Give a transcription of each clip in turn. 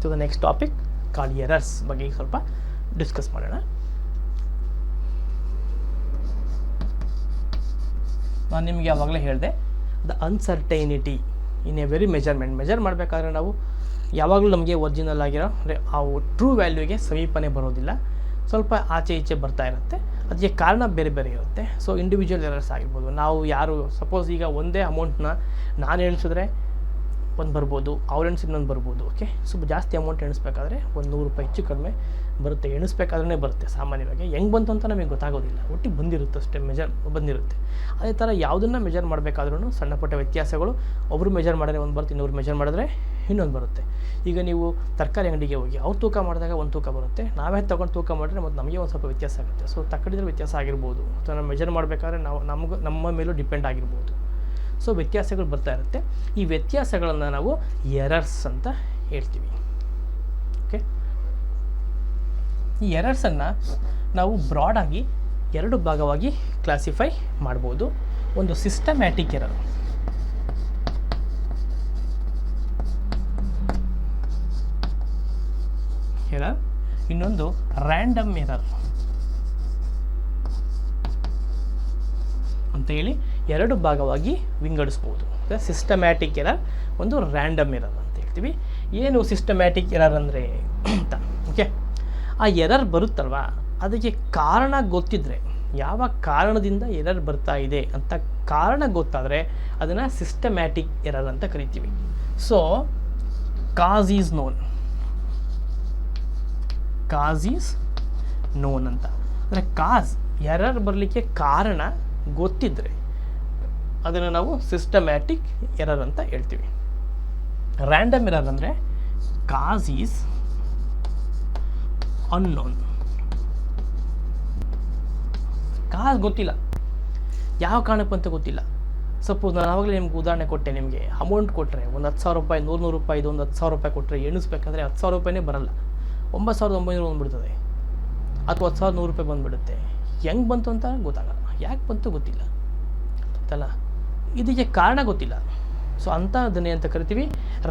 To the next topic called errors ಬಗ್ಗೆ ಸ್ವಲ್ಪ discuss ಮಾಡೋಣ. ನಾನು ನಿಮಗೆ ಯಾವಾಗಲೇ ಹೇಳಿದೆ, the uncertainty in a very measure ಮಾಡಬೇಕಾದ್ರೆ ನಾವು ಯಾವಾಗಲೂ ನಮಗೆ ಒರಿಜಿನಲ್ ಆಗಿರೋ ಆ ಟ್ರೂ ವ್ಯಾಲ್ಯೂಗೆ ಸಮೀಪನೇ ಬರೋದಿಲ್ಲ, ಸ್ವಲ್ಪ ಆಚೆ ಈಚೆ ಬರ್ತಾ ಇರುತ್ತೆ. ಅದಕ್ಕೆ ಕಾರಣ ಬೇರೆ ಬೇರೆ ಇರುತ್ತೆ. ಸೊ ಇಂಡಿವಿಜುವಲ್ ಎರರ್ಸ್ ಆಗಿರ್ಬೋದು. ನಾವು ಯಾರು ಸಪೋಸ್ ಈಗ ಒಂದೇ ಅಮೌಂಟ್ನ ನಾನು ಎಣಿಸಿದ್ರೆ ಒಂದು ಬರ್ಬೋದು, ಅವ್ರು ಎಣಿಸಿದ್ರೆ ಇನ್ನೊಂದು ಬರ್ಬೋದು. ಓಕೆ, ಸ್ವಲ್ಪ ಜಾಸ್ತಿ ಅಮೌಂಟ್ ಎಣಿಸ್ಬೇಕಾದ್ರೆ ಒಂದು 100 ರೂಪಾಯಿ ಹೆಚ್ಚು ಕಡಿಮೆ ಬರುತ್ತೆ, ಎಣಿಸ್ಬೇಕಾದ್ರೆ ಬರುತ್ತೆ. ಸಾಮಾನ್ಯವಾಗಿ ಹೆಂಗೆ ಬಂತು ಅಂತ ನಮಗೆ ಗೊತ್ತಾಗೋದಿಲ್ಲ, ಒಟ್ಟಿಗೆ ಬಂದಿರುತ್ತೆ ಅಷ್ಟೇ, ಮೆಜರ್ ಬಂದಿರುತ್ತೆ. ಅದೇ ಥರ ಯಾವುದನ್ನು ಮೆಜರ್ ಮಾಡಬೇಕಾದ್ರೂ ಸಣ್ಣ ಪುಟ್ಟ ವ್ಯತ್ಯಾಸಗಳು, ಒಬ್ಬರು ಮೆಜರ್ ಮಾಡಿದ್ರೆ ಒಂದು ಬರುತ್ತೆ, ಇನ್ನೊಬ್ರು ಮೆಜರ್ ಮಾಡಿದ್ರೆ ಇನ್ನೊಂದು ಬರುತ್ತೆ. ಈಗ ನೀವು ತರಕಾರಿ ಅಂಗಡಿಗೆ ಹೋಗಿ ಅವ್ರು ತೂಕ ಮಾಡಿದಾಗ ಒಂದು ತೂಕ ಬರುತ್ತೆ, ನಾವೇ ತೊಗೊಂಡು ತೂಕ ಮಾಡಿದ್ರೆ ಮತ್ತು ನಮಗೆ ಒಂದು ಸ್ವಲ್ಪ ವ್ಯತ್ಯಾಸ ಆಗುತ್ತೆ. ಸೊ ತಕ್ಕಡಿದ್ರೆ ವ್ಯತ್ಯಾಸ ಆಗಿರ್ಬೋದು, ಅಥವಾ ನಾವು ಮೆಜರ್ ಮಾಡಬೇಕಾದ್ರೆ ನಮ್ಮ ಮೇಲೂ ಡಿಪೆಂಡ್ ಆಗಿರ್ಬೋದು. ಸೊ ವ್ಯತ್ಯಾಸಗಳು ಬರ್ತಾ ಇರುತ್ತೆ. ಈ ವ್ಯತ್ಯಾಸಗಳನ್ನು ನಾವು ಎರರ್ಸ್ ಅಂತ ಹೇಳ್ತೀವಿ. ಓಕೆ, ಈ ಎರರ್ಸನ್ನು ನಾವು ಬ್ರಾಡಾಗಿ 2 ಭಾಗವಾಗಿ ಕ್ಲಾಸಿಫೈ ಮಾಡ್ಬೋದು. ಒಂದು ಸಿಸ್ಟಮ್ಯಾಟಿಕ್ ಎರರ್, ಇನ್ನೊಂದು ರ್ಯಾಂಡಮ್ ಎರರ್ ಅಂತ ಹೇಳಿ 2 ಭಾಗವಾಗಿ ವಿಂಗಡಿಸ್ಬೋದು. ಸಿಸ್ಟಮ್ಯಾಟಿಕ್ ಎರರ್, ಒಂದು ರ್ಯಾಂಡಮ್ ಎರರ್ ಅಂತ ಹೇಳ್ತೀವಿ. ಏನು ಸಿಸ್ಟಮ್ಯಾಟಿಕ್ ಎರರ್ ಅಂದರೆ ಅಂತ, ಓಕೆ, ಆ ಎರರ್ ಬರುತ್ತಲ್ವ, ಅದಕ್ಕೆ ಕಾರಣ ಗೊತ್ತಿದ್ದರೆ, ಯಾವ ಕಾರಣದಿಂದ ಎರರ್ ಬರ್ತಾ ಇದೆ ಅಂತ ಕಾರಣ ಗೊತ್ತಾದರೆ ಅದನ್ನು ಸಿಸ್ಟಮ್ಯಾಟಿಕ್ ಎರರ್ ಅಂತ ಕರಿತೀವಿ. ಸೊ ಕಾಸ್ ಈಸ್ ನೋನ್ ಅಂತ. ಅಂದರೆ ಕಾಸ್, ಎರರ್ ಬರಲಿಕ್ಕೆ ಕಾರಣ ಗೊತ್ತಿದ್ದರೆ ಅದನ್ನು ನಾವು ಸಿಸ್ಟಮ್ಯಾಟಿಕ್ ಎರರ್ ಅಂತ ಹೇಳ್ತೀವಿ. ರ್ಯಾಂಡಮ್ ಎರರ್ ಅಂದರೆ ಕಾಸ್ ಈಸ್ ಅನ್ನೋನ್. ಕಾಸ್ ಗೊತ್ತಿಲ್ಲ, ಯಾವ ಕಾರಣಕ್ಕೆ ಅಂತ ಗೊತ್ತಿಲ್ಲ. ಸಪೋಸ್ ನಾನು ಆವಾಗಲೇ ನಿಮ್ಗೆ ಉದಾಹರಣೆ ಕೊಟ್ಟೆ, ನಿಮಗೆ ಅಮೌಂಟ್ ಕೊಟ್ಟರೆ ಒಂದು 10,000 ರೂಪಾಯಿ, 100 ರೂಪಾಯಿದು ಒಂದು 10,000 ರೂಪಾಯಿ ಕೊಟ್ಟರೆ ಎಣಿಸ್ಬೇಕಾದ್ರೆ 10,000 ರೂಪಾಯಿನೇ ಬರಲ್ಲ, 9,900 ಬಂದುಬಿಡ್ತದೆ, ಅಥವಾ 10,100 ರೂಪಾಯಿ ಬಂದುಬಿಡುತ್ತೆ. ಹೆಂಗೆ ಬಂತು ಅಂತ ಗೊತ್ತಾಗಲ್ಲ, ಯಾಕೆ ಬಂತು ಗೊತ್ತಿಲ್ಲ ಆಯ್ತಲ್ಲ, ಇದಕ್ಕೆ ಕಾರಣ ಗೊತ್ತಿಲ್ಲ. ಸೊ ಅಂಥದ್ದನ್ನೇ ಅಂತ ಕರಿತೀವಿ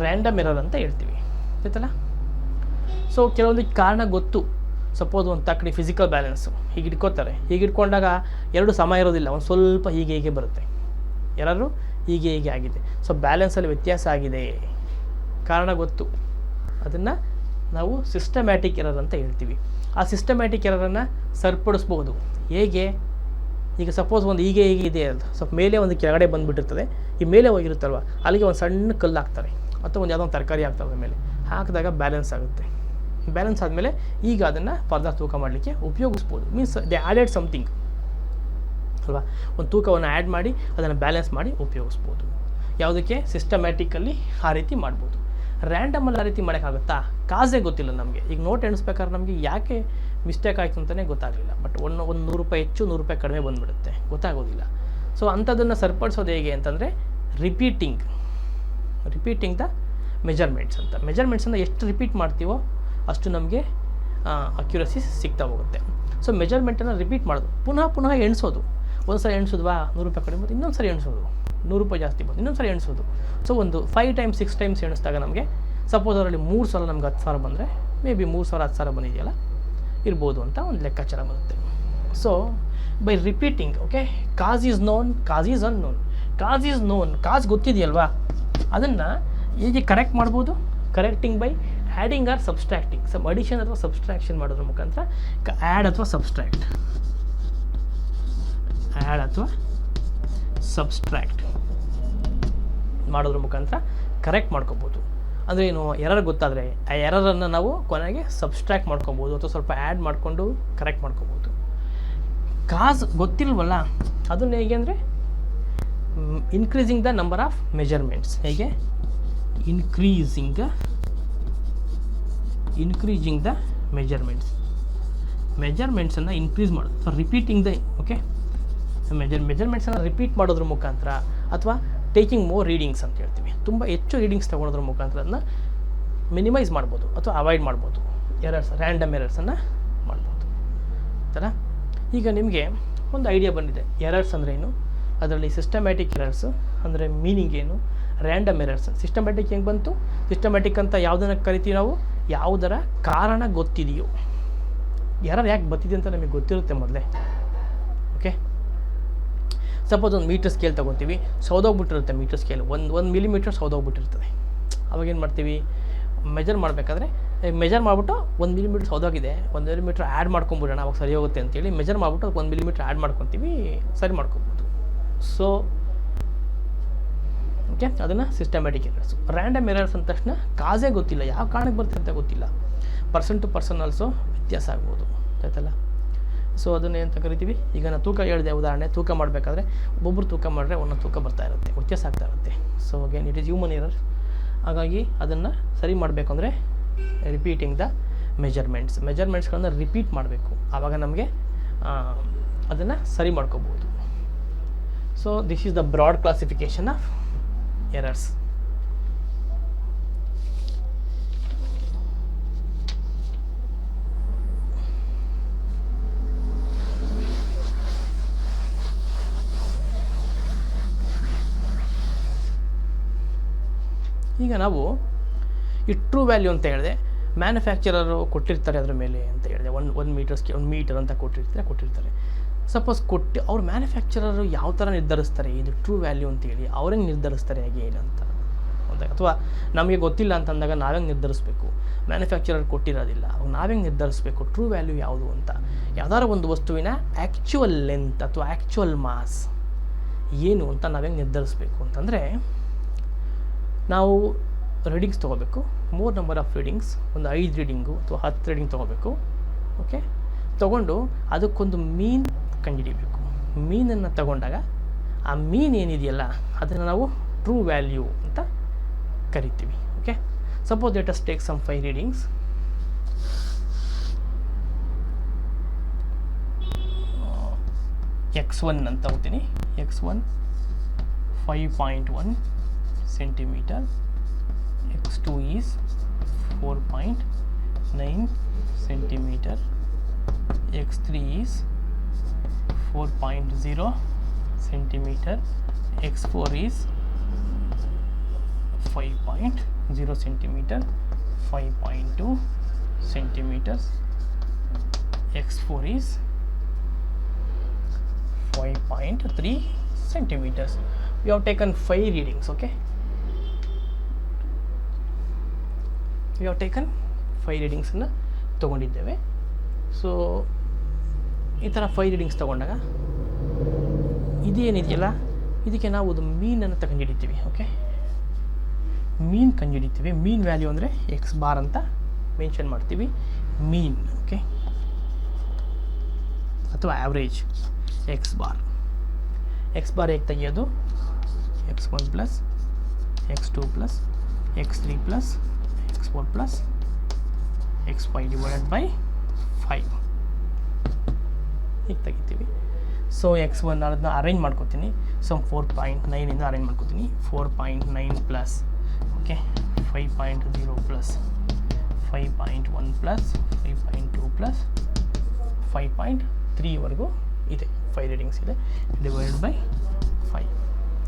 ರ್ಯಾಂಡಮ್ ಎರರ್ ಅಂತ ಹೇಳ್ತೀವಿ ಆಯ್ತಲ್ಲ. ಸೊ ಕೆಲವೊಂದಕ್ಕೆ ಕಾರಣ ಗೊತ್ತು. ಸಪೋಸ್ ಒಂದು ತಕ್ಕಡಿ ಫಿಸಿಕಲ್ ಬ್ಯಾಲೆನ್ಸು ಹೀಗೆ ಇಟ್ಕೋತಾರೆ, ಹೀಗೆ ಇಟ್ಕೊಂಡಾಗ 2 ಸಮ ಇರೋದಿಲ್ಲ, ಒಂದು ಸ್ವಲ್ಪ ಹೀಗೆ ಬರುತ್ತೆ, ಎರರು ಹೀಗೆ ಆಗಿದೆ. ಸೊ ಬ್ಯಾಲೆನ್ಸಲ್ಲಿ ವ್ಯತ್ಯಾಸ ಆಗಿದೆ, ಕಾರಣ ಗೊತ್ತು, ಅದನ್ನು ನಾವು ಸಿಸ್ಟಮ್ಯಾಟಿಕ್ ಎರರ್ ಅಂತ ಹೇಳ್ತೀವಿ. ಆ ಸಿಸ್ಟಮ್ಯಾಟಿಕ್ ಎರರನ್ನು ಸರಿಪಡಿಸ್ಬೋದು. ಹೇಗೆ? ಈಗ ಸಪೋಸ್ ಒಂದು ಹೀಗೆ ಇದೆ ಅಂತ ಸ್ವಲ್ಪ ಮೇಲೆ ಒಂದು ಕೆಳಗಡೆ ಬಂದುಬಿಟ್ಟಿರ್ತದೆ, ಈ ಮೇಲೆ ಹೋಗಿರುತ್ತಲ್ವ, ಅಲ್ಲಿಗೆ ಒಂದು ಸಣ್ಣ ಕಲ್ಲು ಹಾಕ್ತಾರೆ, ಅಥವಾ ಒಂದು ಯಾವುದೋ ಒಂದು ತರಕಾರಿ ಹಾಕ್ತಾರೆ, ಮೇಲೆ ಹಾಕಿದಾಗ ಬ್ಯಾಲೆನ್ಸ್ ಆಗುತ್ತೆ. ಬ್ಯಾಲೆನ್ಸ್ ಆದಮೇಲೆ ಈಗ ಅದನ್ನು ಫರ್ದರ್ ತೂಕ ಮಾಡಲಿಕ್ಕೆ ಉಪಯೋಗಿಸ್ಬೋದು. ಮೀನ್ಸ್ ದೇ ಆ್ಯಡೆಡ್ ಸಮಥಿಂಗ್ ಅಲ್ವಾ, ಒಂದು ತೂಕವನ್ನು ಆ್ಯಡ್ ಮಾಡಿ ಅದನ್ನು ಬ್ಯಾಲೆನ್ಸ್ ಮಾಡಿ ಉಪಯೋಗಿಸ್ಬೋದು. ಯಾವುದಕ್ಕೆ? ಸಿಸ್ಟಮ್ಯಾಟಿಕಲ್ಲಿ ಆ ರೀತಿ ಮಾಡ್ಬೋದು. ರ್ಯಾಂಡಮಲ್ಲಿ ಆ ರೀತಿ ಮಾಡೋಕ್ಕಾಗುತ್ತಾ? ಕಾಸೇ ಗೊತ್ತಿಲ್ಲ ನಮಗೆ. ಈಗ ನೋಟ್ ಎಣಿಸ್ಬೇಕಾದ್ರೆ ನಮಗೆ ಯಾಕೆ ಮಿಸ್ಟೇಕ್ ಆಯಿತು ಅಂತಲೇ ಗೊತ್ತಾಗಲಿಲ್ಲ, ಬಟ್ ಒಂದು 100 ರೂಪಾಯಿ ಹೆಚ್ಚು 100 ರೂಪಾಯಿ ಕಡಿಮೆ ಬಂದುಬಿಡುತ್ತೆ, ಗೊತ್ತಾಗೋದಿಲ್ಲ. ಸೊ ಅಂಥದ್ದನ್ನು ಸರಿಪಡಿಸೋದು ಹೇಗೆ ಅಂತಂದರೆ ರಿಪೀಟಿಂಗ್ ದ ಮೆಜರ್ಮೆಂಟ್ಸ್ ಅಂತ. ಮೆಜರ್ಮೆಂಟ್ಸನ್ನು ಎಷ್ಟು ರಿಪೀಟ್ ಮಾಡ್ತೀವೋ ಅಷ್ಟು ನಮಗೆ ಅಕ್ಯುರಸಿ ಸಿಗ್ತಾ ಹೋಗುತ್ತೆ. ಸೊ ಮೆಜರ್ಮೆಂಟನ್ನು ರಿಪೀಟ್ ಮಾಡೋದು, ಪುನಃ ಎಣಿಸೋದು. ಒಂದು ಸಲ ಎಣಿಸೋದ್ವಾ 100 ರೂಪಾಯಿ ಕಡಿಮೆ, ಇನ್ನೊಂದು ಸರಿ ಎಣಿಸೋದು, 100 ರೂಪಾಯಿ ಜಾಸ್ತಿ ಬಂದು ಇನ್ನೊಂದು ಸರಿ ಎಣಿಸೋದು. ಸೊ ಒಂದು 5 ಟೈಮ್ಸ್ 6 ಟೈಮ್ಸ್ ಎಣಿಸಿದಾಗ ನಮಗೆ ಸಪೋಸ್ ಅದರಲ್ಲಿ 3 ಸಲ ನಮ್ಗೆ 10,000 ಬಂದರೆ ಮೇ ಬಿ 3 ಸಾವಿರ 10,000 ಬಂದಿದೆಯಲ್ಲ ಇರ್ಬೋದು ಅಂತ ಒಂದು ಲೆಕ್ಕಾಚಾರ ಬರುತ್ತೆ. So by repeating, okay, cause is known, cause is unknown. Cause is known, cause ಗೊತ್ತಿದೆಯಲ್ವಾ, ಅದನ್ನು ಹೇಗೆ ಕರೆಕ್ಟ್ ಮಾಡ್ಬೋದು? Correcting by adding or subtracting. Some addition ಅಥವಾ ಸಬ್ಸ್ಟ್ರಾಕ್ಷನ್ ಮಾಡೋದ್ರ ಮುಖಾಂತರ ಆ್ಯಡ್ ಅಥವಾ ಸಬ್ಸ್ಟ್ರಾಕ್ಟ್ ಮಾಡೋದ್ರ ಮುಖಾಂತರ ಕರೆಕ್ಟ್ ಮಾಡ್ಕೋಬೋದು. ಅಂದರೆ ಏನು, ಎರರ್ ಗೊತ್ತಾದರೆ ಆ ಎರರನ್ನು ನಾವು ಕೊನೆಗೆ ಸಬ್ಸ್ಟ್ರಾಕ್ಟ್ ಮಾಡ್ಕೊಬೋದು, ಅಥವಾ ಸ್ವಲ್ಪ ಆ್ಯಡ್ ಮಾಡಿಕೊಂಡು ಕರೆಕ್ಟ್ ಮಾಡ್ಕೋಬೋದು. ಕಾಸ್ ಗೊತ್ತಿಲ್ವಲ್ಲ, ಅದನ್ನು ಹೇಗೆ ಅಂದರೆ increasing the number of measurements. ಹೇಗೆ? ಇನ್ಕ್ರೀಸಿಂಗ್ ದ ಮೆಜರ್ಮೆಂಟ್ಸನ್ನು ಇನ್ಕ್ರೀಸ್ ಮಾಡೋದು. ಸೊ ರಿಪೀಟಿಂಗ್ ದ, ಓಕೆ, ಮೆಜರ್ಮೆಂಟ್ಸನ್ನು ರಿಪೀಟ್ ಮಾಡೋದ್ರ ಮುಖಾಂತರ, ಅಥವಾ ಟೇಕಿಂಗ್ ಮೋರ್ ರೀಡಿಂಗ್ಸ್ ಅಂತ ಹೇಳ್ತೀವಿ. ತುಂಬ ಹೆಚ್ಚು ರೀಡಿಂಗ್ಸ್ ತೊಗೊಳೋದ್ರ ಮುಖಾಂತರ ಅದನ್ನ ಮಿನಿಮೈಸ್ ಮಾಡ್ಬೋದು ಅಥವಾ ಅವಾಯ್ಡ್ ಮಾಡ್ಬೋದು. ರ್ಯಾಂಡಮ್ ಎರರ್ಸನ್ನು ಮಾಡ್ಬೋದು. ಆಯ್ತಲ್ಲ, ಈಗ ನಿಮಗೆ ಒಂದು ಐಡಿಯಾ ಬಂದಿದೆ ಎರರ್ಸ್ ಅಂದರೆ ಏನು, ಅದರಲ್ಲಿ ಸಿಸ್ಟಮ್ಯಾಟಿಕ್ ಎರರ್ಸು ಅಂದರೆ ಮೀನಿಂಗ್ ಏನು, ರ್ಯಾಂಡಮ್ ಎರರ್ಸ್. ಸಿಸ್ಟಮ್ಯಾಟಿಕ್ ಹೆಂಗೆ ಬಂತು? ಸಿಸ್ಟಮ್ಯಾಟಿಕ್ ಅಂತ ಯಾವುದನ್ನು ಕರಿತೀವಿ ನಾವು? ಯಾವುದರ ಕಾರಣ ಗೊತ್ತಿದೆಯೋ. ಎರರ್ ಯಾಕೆ ಬರ್ತಿದೆ ಅಂತ ನಮಗೆ ಗೊತ್ತಿರುತ್ತೆ ಮೊದಲೇ. ಓಕೆ, ಸಪೋಸ್ ಒಂದು ಮೀಟರ್ ಸ್ಕೇಲ್ ತೊಗೊತೀವಿ, ಸೌದೋಗ್ಬಿಟ್ಟಿರುತ್ತೆ ಮೀಟರ್ ಸ್ಕೇಲ್, ಒಂದು ಮಿಲಿಮೀಟರ್ ಸೌದೋಗ್ಬಿಟ್ಟಿರ್ತದೆ. ಅವಾಗೇನು ಮಾಡ್ತೀವಿ, ಮೆಜರ್ ಮಾಡಬೇಕಾದ್ರೆ ಮೆಜರ್ ಮಾಡಿಬಿಟ್ಟು 1 ಮಿಲಿಮೀಟ್ರ್ ಸೌದೋಗಿದೆ, 1 ಮಿಲಿಮೀಟ್ರ್ ಆ್ಯಡ್ ಮಾಡ್ಕೊಂಬಿಡೋಣ, ಅವಾಗ ಸರಿ ಹೋಗುತ್ತೆ ಅಂತೇಳಿ ಮೆಜರ್ ಮಾಡಿಬಿಟ್ಟು 1 ಮಿಲಿಮೀಟ್ರ್ ಆ್ಯಡ್ ಮಾಡ್ಕೊತೀವಿ, ಸರಿ ಮಾಡ್ಕೊಬೋದು. ಸೊ ಓಕೆ, ಅದನ್ನು ಸಿಸ್ಟಮ್ಯಾಟಿಕ್ ಎರರ್ಸು. ರ್ಯಾಂಡಮ್ ಎರರ್ಸ್ ಅಂದ ತಕ್ಷಣ ಕಾಸೇ ಗೊತ್ತಿಲ್ಲ, ಯಾವ ಕಾರಣಕ್ಕೆ ಬರುತ್ತೆ ಅಂತ ಗೊತ್ತಿಲ್ಲ. ಪರ್ಸನ್ ಟು ಪರ್ಸನ್ ಆಲ್ಸೋ ವ್ಯತ್ಯಾಸ ಆಗ್ಬೋದು, ಆಯ್ತಲ್ಲ. ಸೊ ಅದನ್ನೇ ಅಂತ ಕರಿತೀವಿ. ಈಗ ನಾನು ತೂಕ ಹೇಳಿದೆ ಉದಾಹರಣೆ, ತೂಕ ಮಾಡಬೇಕಾದ್ರೆ ಒಬ್ಬೊಬ್ಬರು ತೂಕ ಮಾಡಿದ್ರೆ ಒಂದೊಂದು ತೂಕ ಬರ್ತಾ ಇರುತ್ತೆ, ವ್ಯತ್ಯಾಸ ಆಗ್ತಾ ಇರುತ್ತೆ. So again it is human error. ಹಾಗಾಗಿ ಅದನ್ನು ಸರಿ ಮಾಡಬೇಕು ಅಂದರೆ ರಿಪೀಟಿಂಗ್ ದ ಮೆಜರ್ಮೆಂಟ್ಸ್ಗಳನ್ನ ರಿಪೀಟ್ ಮಾಡಬೇಕು, ಆವಾಗ ನಮಗೆ ಅದನ್ನು ಸರಿ ಮಾಡ್ಕೋಬೋದು. So this is the broad classification of errors. ಈಗ ನಾವು ಈ ಟ್ರೂ ವ್ಯಾಲ್ಯೂ ಅಂತ ಹೇಳಿದೆ, ಮ್ಯಾನುಫ್ಯಾಕ್ಚರರು ಕೊಟ್ಟಿರ್ತಾರೆ ಅದರ ಮೇಲೆ ಅಂತ ಹೇಳಿದೆ. ಒಂದು ಮೀಟರ್ ಅಂತ ಕೊಟ್ಟಿರ್ತಾರೆ. ಸಪೋಸ್ ಅವ್ರು ಮ್ಯಾನುಫ್ಯಾಕ್ಚರರು ಯಾವ ಥರ ನಿರ್ಧರಿಸ್ತಾರೆ ಇದು ಟ್ರೂ ವ್ಯಾಲ್ಯೂ ಅಂತೇಳಿ, ಅವ್ರಿಗೆ ನಿರ್ಧರಿಸ್ತಾರೆ ಹೇಗೆ ಏನಂತ ಅಂದಾಗ, ಅಥವಾ ನಮಗೆ ಗೊತ್ತಿಲ್ಲ ಅಂತಂದಾಗ ನಾವೇಗೆ ನಿರ್ಧರಿಸಬೇಕು. ಮ್ಯಾನುಫ್ಯಾಕ್ಚರರ್ ಕೊಟ್ಟಿರೋದಿಲ್ಲ, ಅವಾಗ ನಾವೇಗೆ ನಿರ್ಧರಿಸಬೇಕು ಟ್ರೂ ವ್ಯಾಲ್ಯೂ ಯಾವುದು ಅಂತ. ಯಾವ್ದಾದ್ರು ಒಂದು ವಸ್ತುವಿನ ಆ್ಯಕ್ಚುಯಲ್ ಲೆಂತ್ ಅಥವಾ ಆ್ಯಕ್ಚುಯಲ್ ಮಾಸ್ ಏನು ಅಂತ ನಾವೇಗೆ ನಿರ್ಧರಿಸಬೇಕು ಅಂತಂದರೆ, ನಾವು ರೀಡಿಂಗ್ಸ್ ತೊಗೋಬೇಕು, ಮೋರ್ ನಂಬರ್ ಆಫ್ ರೀಡಿಂಗ್ಸ್, ಒಂದು 5 ರೀಡಿಂಗು ಅಥವಾ 10 ರೀಡಿಂಗ್ ತೊಗೋಬೇಕು. ಓಕೆ, ತೊಗೊಂಡು ಅದಕ್ಕೊಂದು ಮೀನ್ ಕಂಡುಹಿಡಿಬೇಕು. ಮೀನನ್ನು ತಗೊಂಡಾಗ ಆ ಮೀನ್ ಏನಿದೆಯಲ್ಲ ಅದನ್ನು ನಾವು ಟ್ರೂ ವ್ಯಾಲ್ಯೂ ಅಂತ ಕರಿತೀವಿ. Okay, suppose let us take some 5 readings. x1 ಅಂತ ತಗೋತೀನಿ. x1 5.1 centimeter, x2 is 4.9 centimeter, x3 is 4.0 centimeter, x4 is 5.0 centimeter, 5.2 centimeters, x4 is 5.3 centimeters. We have taken 5 readings. Okay, we have taken 5 readings ಅನ್ನು ತಗೊಂಡಿದ್ದೇವೆ. So ಈ ಥರ 5 readings ತೊಗೊಂಡಾಗ ಇದೇನಿದೆಯಲ್ಲ ಇದಕ್ಕೆ ನಾವು ಒಂದು ಮೀನನ್ನು ತಗೊಂಡಿಡಿತೀವಿ. ಓಕೆ, ಮೀನ್ ಕಂಡುಹಿಡಿತೀವಿ. ಮೀನ್ ವ್ಯಾಲ್ಯೂ ಅಂದರೆ ಎಕ್ಸ್ ಬಾರ್ ಅಂತ ಮೆನ್ಷನ್ ಮಾಡ್ತೀವಿ. ಮೀನ್, ಓಕೆ, ಅಥವಾ ಆ್ಯಾವ್ರೇಜ್ ಎಕ್ಸ್ ಬಾರ್ ಹೇಗೆ ತೆಗೆಯೋದು? x1 plus x2 plus x3 plus x4 plus x5 divided by 5 ಹೀಗೆ ತೆಗಿತೀವಿ. ಸೊ x1 ಅದನ್ನ ಅರೇಂಜ್ ಮಾಡ್ಕೋತೀನಿ. ಸೊ 4.9 ಅರೇಂಜ್ ಮಾಡ್ಕೋತೀನಿ. 4.9 plus, okay, 5.0 plus 5.1 plus 5.2 plus 5.3ವರೆಗೂ ಇದೆ. 5 ರೀಡಿಂಗ್ಸ್ ಇದೆ, ಡಿವೈಡೆಡ್ ಬೈ 5.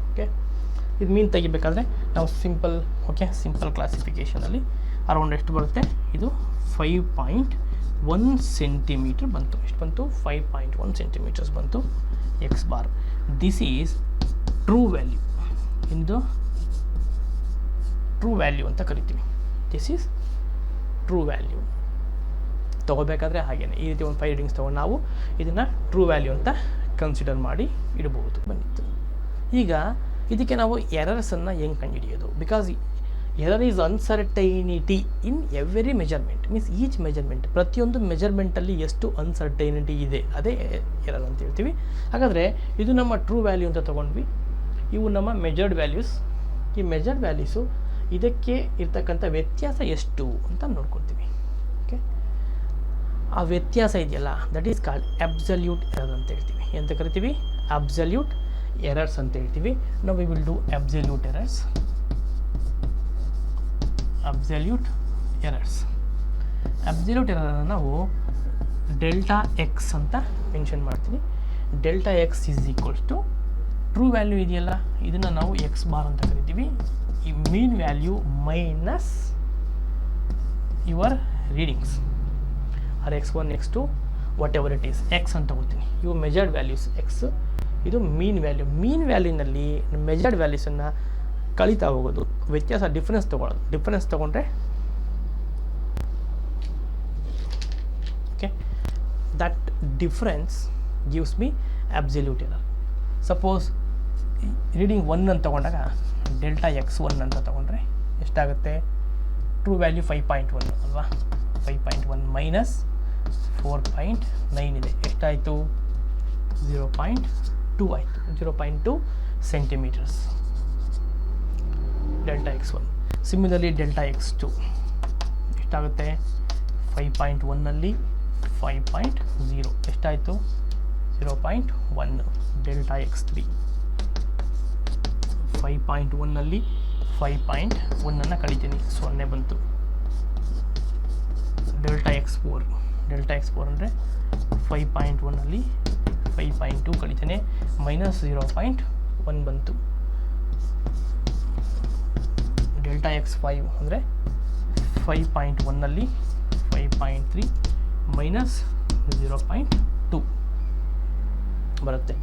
ಓಕೆ, ಇದು ಮೀನ್ ತೆಗಿಬೇಕಾದ್ರೆ ನಾವು ಸಿಂಪಲ್ ಕ್ಲಾಸಿಫಿಕೇಷನಲ್ಲಿ ಅರೌಂಡ್ ಎಷ್ಟು ಬರುತ್ತೆ? ಇದು 5.1 ಸೆಂಟಿಮೀಟರ್ ಬಂತು. ಎಷ್ಟು ಬಂತು? 5.1 ಸೆಂಟಿಮೀಟರ್ಸ್ ಬಂತು x bar. This is true value. ಇಂದು ಟ್ರೂ ವ್ಯಾಲ್ಯೂ ಅಂತ ಕರಿತೀವಿ. This is true value. ತೊಗೋಬೇಕಾದ್ರೆ ಹಾಗೇನೆ ಈ ರೀತಿ ಒಂದು 5 ರೀಡಿಂಗ್ಸ್ ತೊಗೊಂಡು ನಾವು ಇದನ್ನು ಟ್ರೂ ವ್ಯಾಲ್ಯೂ ಅಂತ ಕನ್ಸಿಡರ್ ಮಾಡಿ ಇಡ್ಬೋದು. ಬಂದಿತ್ತು. ಈಗ ಇದಕ್ಕೆ ನಾವು ಎರರ್ಸನ್ನು ಹೆಂಗೆ ಕಂಡುಹಿಡಿಯೋದು? Because error is uncertainty in every measurement. Means each measurement, ಪ್ರತಿಯೊಂದು ಮೆಜರ್ಮೆಂಟಲ್ಲಿ ಎಷ್ಟು ಅನ್ಸರ್ಟೈನಿಟಿ ಇದೆ ಅದೇ ಎರರ್ ಅಂತ ಹೇಳ್ತೀವಿ. ಹಾಗಾದರೆ ಇದು ನಮ್ಮ ಟ್ರೂ ವ್ಯಾಲ್ಯೂ ಅಂತ ತೊಗೊಂಡ್ವಿ. ಇವು ನಮ್ಮ ಮೆಜರ್ಡ್ ವ್ಯಾಲ್ಯೂಸ್. ಈ ಮೆಜರ್ಡ್ ವ್ಯಾಲ್ಯೂಸು ಇದಕ್ಕೆ ಇರ್ತಕ್ಕಂಥ ವ್ಯತ್ಯಾಸ ಎಷ್ಟು ಅಂತ ನೋಡ್ಕೊಳ್ತೀವಿ. ಓಕೆ, ಆ ವ್ಯತ್ಯಾಸ ಇದೆಯಲ್ಲ that is called absolute error ಅಂತ ಹೇಳ್ತೀವಿ. ಎಂತ ಕರಿತೀವಿ? ಅಬ್ಸಲ್ಯೂಟ್ ಎರರ್ಸ್ ಅಂತ ಹೇಳ್ತೀವಿ. ನಾವು we will do absolute errors. Absolute ಎರರನ್ನು ನಾವು ಡೆಲ್ಟಾ ಎಕ್ಸ್ ಅಂತ ಮೆನ್ಷನ್ ಮಾಡ್ತೀವಿ. Delta x is equals to true value ಇದೆಯಲ್ಲ ಇದನ್ನು ನಾವು ಎಕ್ಸ್ ಬಾರ್ ಅಂತ ಕರಿತೀವಿ. ಈ mean value minus your readings are x1 x2 whatever it is x ಅಂತ ತಗೋತೀನಿ. ಇವು ಮೆಜರ್ಡ್ ವ್ಯಾಲ್ಯೂಸ್ ಎಕ್ಸ್, ಇದು ಮೀನ್ ವ್ಯಾಲ್ಯೂ. ಮೀನ್ ವ್ಯಾಲ್ಯೂನಲ್ಲಿ ಮೆಜರ್ಡ್ ವ್ಯಾಲ್ಯೂಸನ್ನು ಕಳೀತಾ ಹೋಗೋದು, ವ್ಯತ್ಯಾಸ ಡಿಫ್ರೆನ್ಸ್ ತೊಗೊಳ್ಳೋದು. ಡಿಫ್ರೆನ್ಸ್ ತೊಗೊಂಡ್ರೆ okay, that difference gives me absolute error. Suppose reading 1 ಅಂತ ತೊಗೊಂಡಾಗ ಡೆಲ್ಟಾ x1 ಅಂತ ತೊಗೊಂಡ್ರೆ ಎಷ್ಟಾಗುತ್ತೆ? ಟ್ರೂ ವ್ಯಾಲ್ಯೂ 5.1 ಅಲ್ವಾ? 5.1 ಮೈನಸ್ 4.9 ಇದೆ, ಎಷ್ಟಾಯಿತು? 0.2 ಆಯಿತು. 0.2 centimetres delta x1. Similarly delta x2 ಎಷ್ಟಾಗುತ್ತೆ? 5.1ನಲ್ಲಿ 5.0 ಎಷ್ಟಾಯಿತು? 0.1. ಡೆಲ್ಟಾ x3 5.1ನಲ್ಲಿ 5.1 ಕಳಿತೀನಿ, 0 ಬಂತು. ಡೆಲ್ಟಾ x4 ಅಂದರೆ 5.1ನಲ್ಲಿ 5.2 ಕಳಿತೇನೆ, ಮೈನಸ್ 0.1 ಬಂತು. ಡೆಲ್ಟಾ x5 ಅಂದರೆ 5.1ನಲ್ಲಿ 5.3 ಮೈನಸ್ 0.2 ಬರುತ್ತೆ.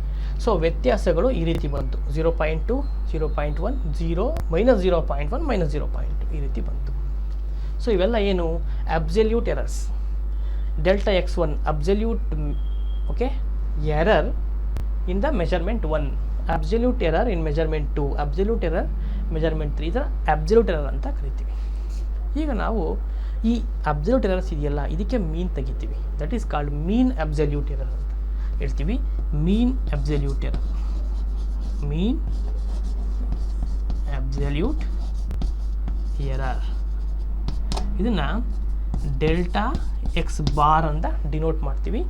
ಸೊ ವ್ಯತ್ಯಾಸಗಳು ಈ ರೀತಿ ಬಂತು. 0.2, 0.1, 0, ಮೈನಸ್ 0.1, ಮೈನಸ್ 0.2 ಈ ರೀತಿ ಬಂತು. ಸೊ ಇವೆಲ್ಲ ಏನು? Absolute errors. Delta x1 absolute, okay, error in the measurement 1, absolute error in measurement 2, absolute error measurement 3, ಇದರ ಅಬ್ಸಲ್ಯೂಟ್ ಎರರ್ ಅಂತ ಕರಿತೀವಿ. ಈಗ ನಾವು ಈ ಅಬ್ಸಲ್ಯೂಟ್ ಎರರ್ಸ್ ಇದೆಯಲ್ಲ, ಇದಕ್ಕೆ ಮೀನ್ ತೆಗಿತೀವಿ. That is called mean absolute error ಅಂತ ಹೇಳ್ತೀವಿ. ಮೀನ್ ಅಬ್ಸಲ್ಯೂಟ್ ಎರರ್, ಮೀನ್ ಅಬ್ಸಲ್ಯೂಟ್ ಎರರ್, ಇದನ್ನು ಡೆಲ್ಟಾ ಎಕ್ಸ್ ಬಾರ್ ಅಂತ ಡಿನೋಟ್ ಮಾಡ್ತೀವಿ.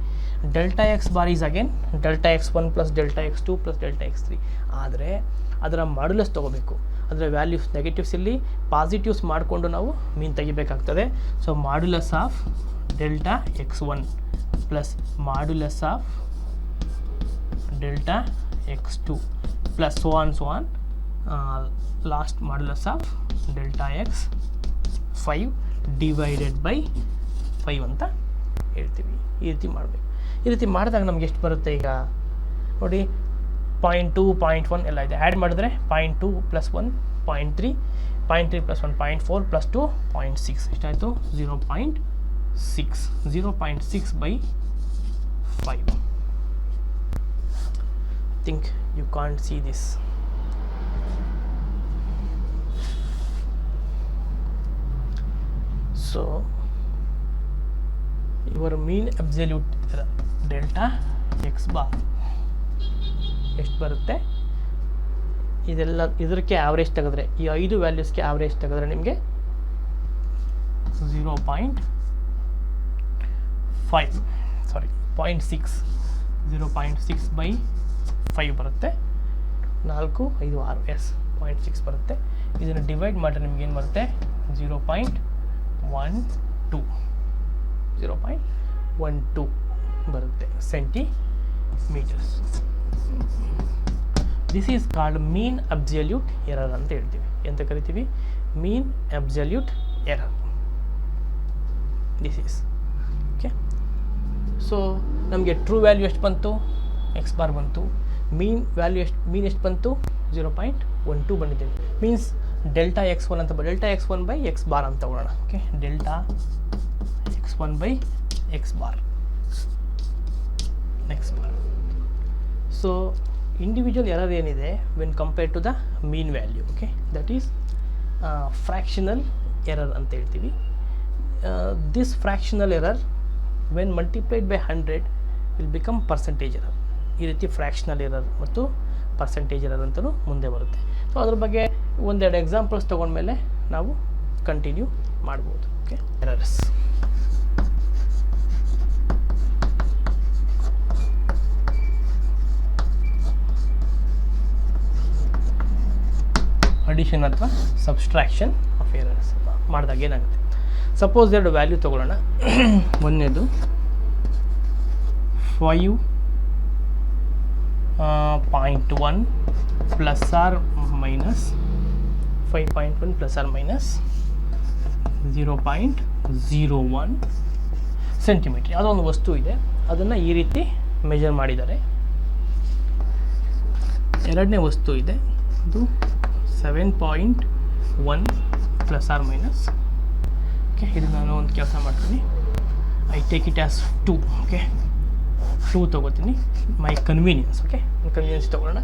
Delta X bar is again delta x1 plus delta x2 plus delta x3. ಆದರೆ ಅದರ ಮಾಡ್ಯುಲಸ್ ತೊಗೋಬೇಕು. ಅದರ ವ್ಯಾಲ್ಯೂಸ್ ನೆಗೆಟಿವ್ಸ್ ಇಲ್ಲಿ ಪಾಸಿಟಿವ್ಸ್ ಮಾಡಿಕೊಂಡು ನಾವು ಮೀನ್ ತೆಗಿಬೇಕಾಗ್ತದೆ. So modulus of delta x1 plus modulus of delta x2 plus so on last modulus of delta x5 divided by 5 ಅಂತ ಹೇಳ್ತೀವಿ. ಈ ರೀತಿ ಮಾಡಬೇಕು. ಈ ರೀತಿ ಮಾಡಿದಾಗ ನಮ್ಗೆ ಎಷ್ಟು ಬರುತ್ತೆ? ಈಗ ನೋಡಿ, 0.2, 0.1 ಎಲ್ಲ ಇದೆ. ಆ್ಯಡ್ ಮಾಡಿದ್ರೆ 0.2 ಪ್ಲಸ್ 1 0.3, 0.3 ಪ್ಲಸ್ 1 0.4 ಪ್ಲಸ್ 2 0.6 ಎಷ್ಟಾಯಿತು? 0.6. 0.6 by 5. Think you can't see this. So your mean absolute delta X bar ಎಷ್ಟು ಬರುತ್ತೆ? ಇದೆಲ್ಲ ಇದಕ್ಕೆ ಆವ್ರೇಜ್ ತೆಗೆದ್ರೆ, ಈ 5 ವ್ಯಾಲ್ಯೂಸ್ಗೆ ಆವ್ರೇಜ್ ತೆಗೆದ್ರೆ ನಿಮಗೆ 0.6 ಬೈ 5 ಬರುತ್ತೆ. 4, 5, 6 ಎಸ್ 0.6 ಬರುತ್ತೆ. ಇದನ್ನು ಡಿವೈಡ್ ಮಾಡಿದ್ರೆ ನಿಮ್ಗೆ ಏನು ಬರುತ್ತೆ? 0.12 ಬರುತ್ತೆ centimetres. This is called mean absolute error ಅಂತ ಹೇಳ್ತೀವಿ. ಎಂತ ಕರಿತೀವಿ? Mean absolute error. This is okay. So ನಮಗೆ ಟ್ರೂ ವ್ಯಾಲ್ಯೂ ಎಷ್ಟು ಬಂತು? ಎಕ್ಸ್ ಬಾರ್ ಬಂತು. ಮೀನ್ ವ್ಯಾಲ್ಯೂ ಎಷ್ಟು ಬಂತು? 0.12 ಬಂದಿದೆ. ಮೀನ್ಸ್ ಡೆಲ್ಟಾ x1 ಅಂತ delta x1 by x bar ಅಂತ ತಗೊಳ್ಳೋಣ. Okay, delta x1 by x bar. So individual error ಏನಿದೆ when compare to the mean value, okay, that is fractional error ಅಂತ ಹೇಳ್ತೀವಿ. This fractional error when multiplied by 100 will become percentage error. ಈ ರೀತಿ fractional error ಮತ್ತು percentage error ಅಂತಲೂ ಮುಂದೆ ಬರುತ್ತೆ. So ಅದ್ರ ಬಗ್ಗೆ ಒಂದೆರಡು ಎಕ್ಸಾಂಪಲ್ಸ್ ತೊಗೊಂಡ್ಮೇಲೆ ನಾವು ಕಂಟಿನ್ಯೂ ಮಾಡ್ಬೋದು. Okay, errors. ಅಡಿಷನ್ ಅಥವಾ ಸಬ್ಸ್ಟ್ರಾಕ್ಷನ್ ಆಫ್ ಎರರ್ಸ್ ಮಾಡಿದಾಗ ಏನಾಗುತ್ತೆ? ಸಪೋಸ್ 2 ವ್ಯಾಲ್ಯೂ ತೊಗೊಳ್ಳೋಣ. ಒಂದನೇದು 5.1 plus or minus 5.1 plus or minus 0.1 0.01 centimetre. ಯಾವುದೋ ಒಂದು ವಸ್ತು ಇದೆ, ಅದನ್ನು ಈ ರೀತಿ ಮೆಜರ್ ಮಾಡಿದ್ದಾರೆ. ಎರಡನೇ ವಸ್ತು ಇದೆ, ಅದು 7.1 ಪ್ಲಸ್ ಆರ್ ಮೈನಸ್. ಓಕೆ, ಇದು ನಾನು ಒಂದು ಕೆಲಸ ಮಾಡ್ತೀನಿ, I take it as 2. Okay, 2 ತೊಗೋತೀನಿ, ಮೈ ಕನ್ವೀನಿಯನ್ಸ್. ಓಕೆ, ಕನ್ವೀನಿಯನ್ಸ್ ತೊಗೊಳ್ಳೋಣ.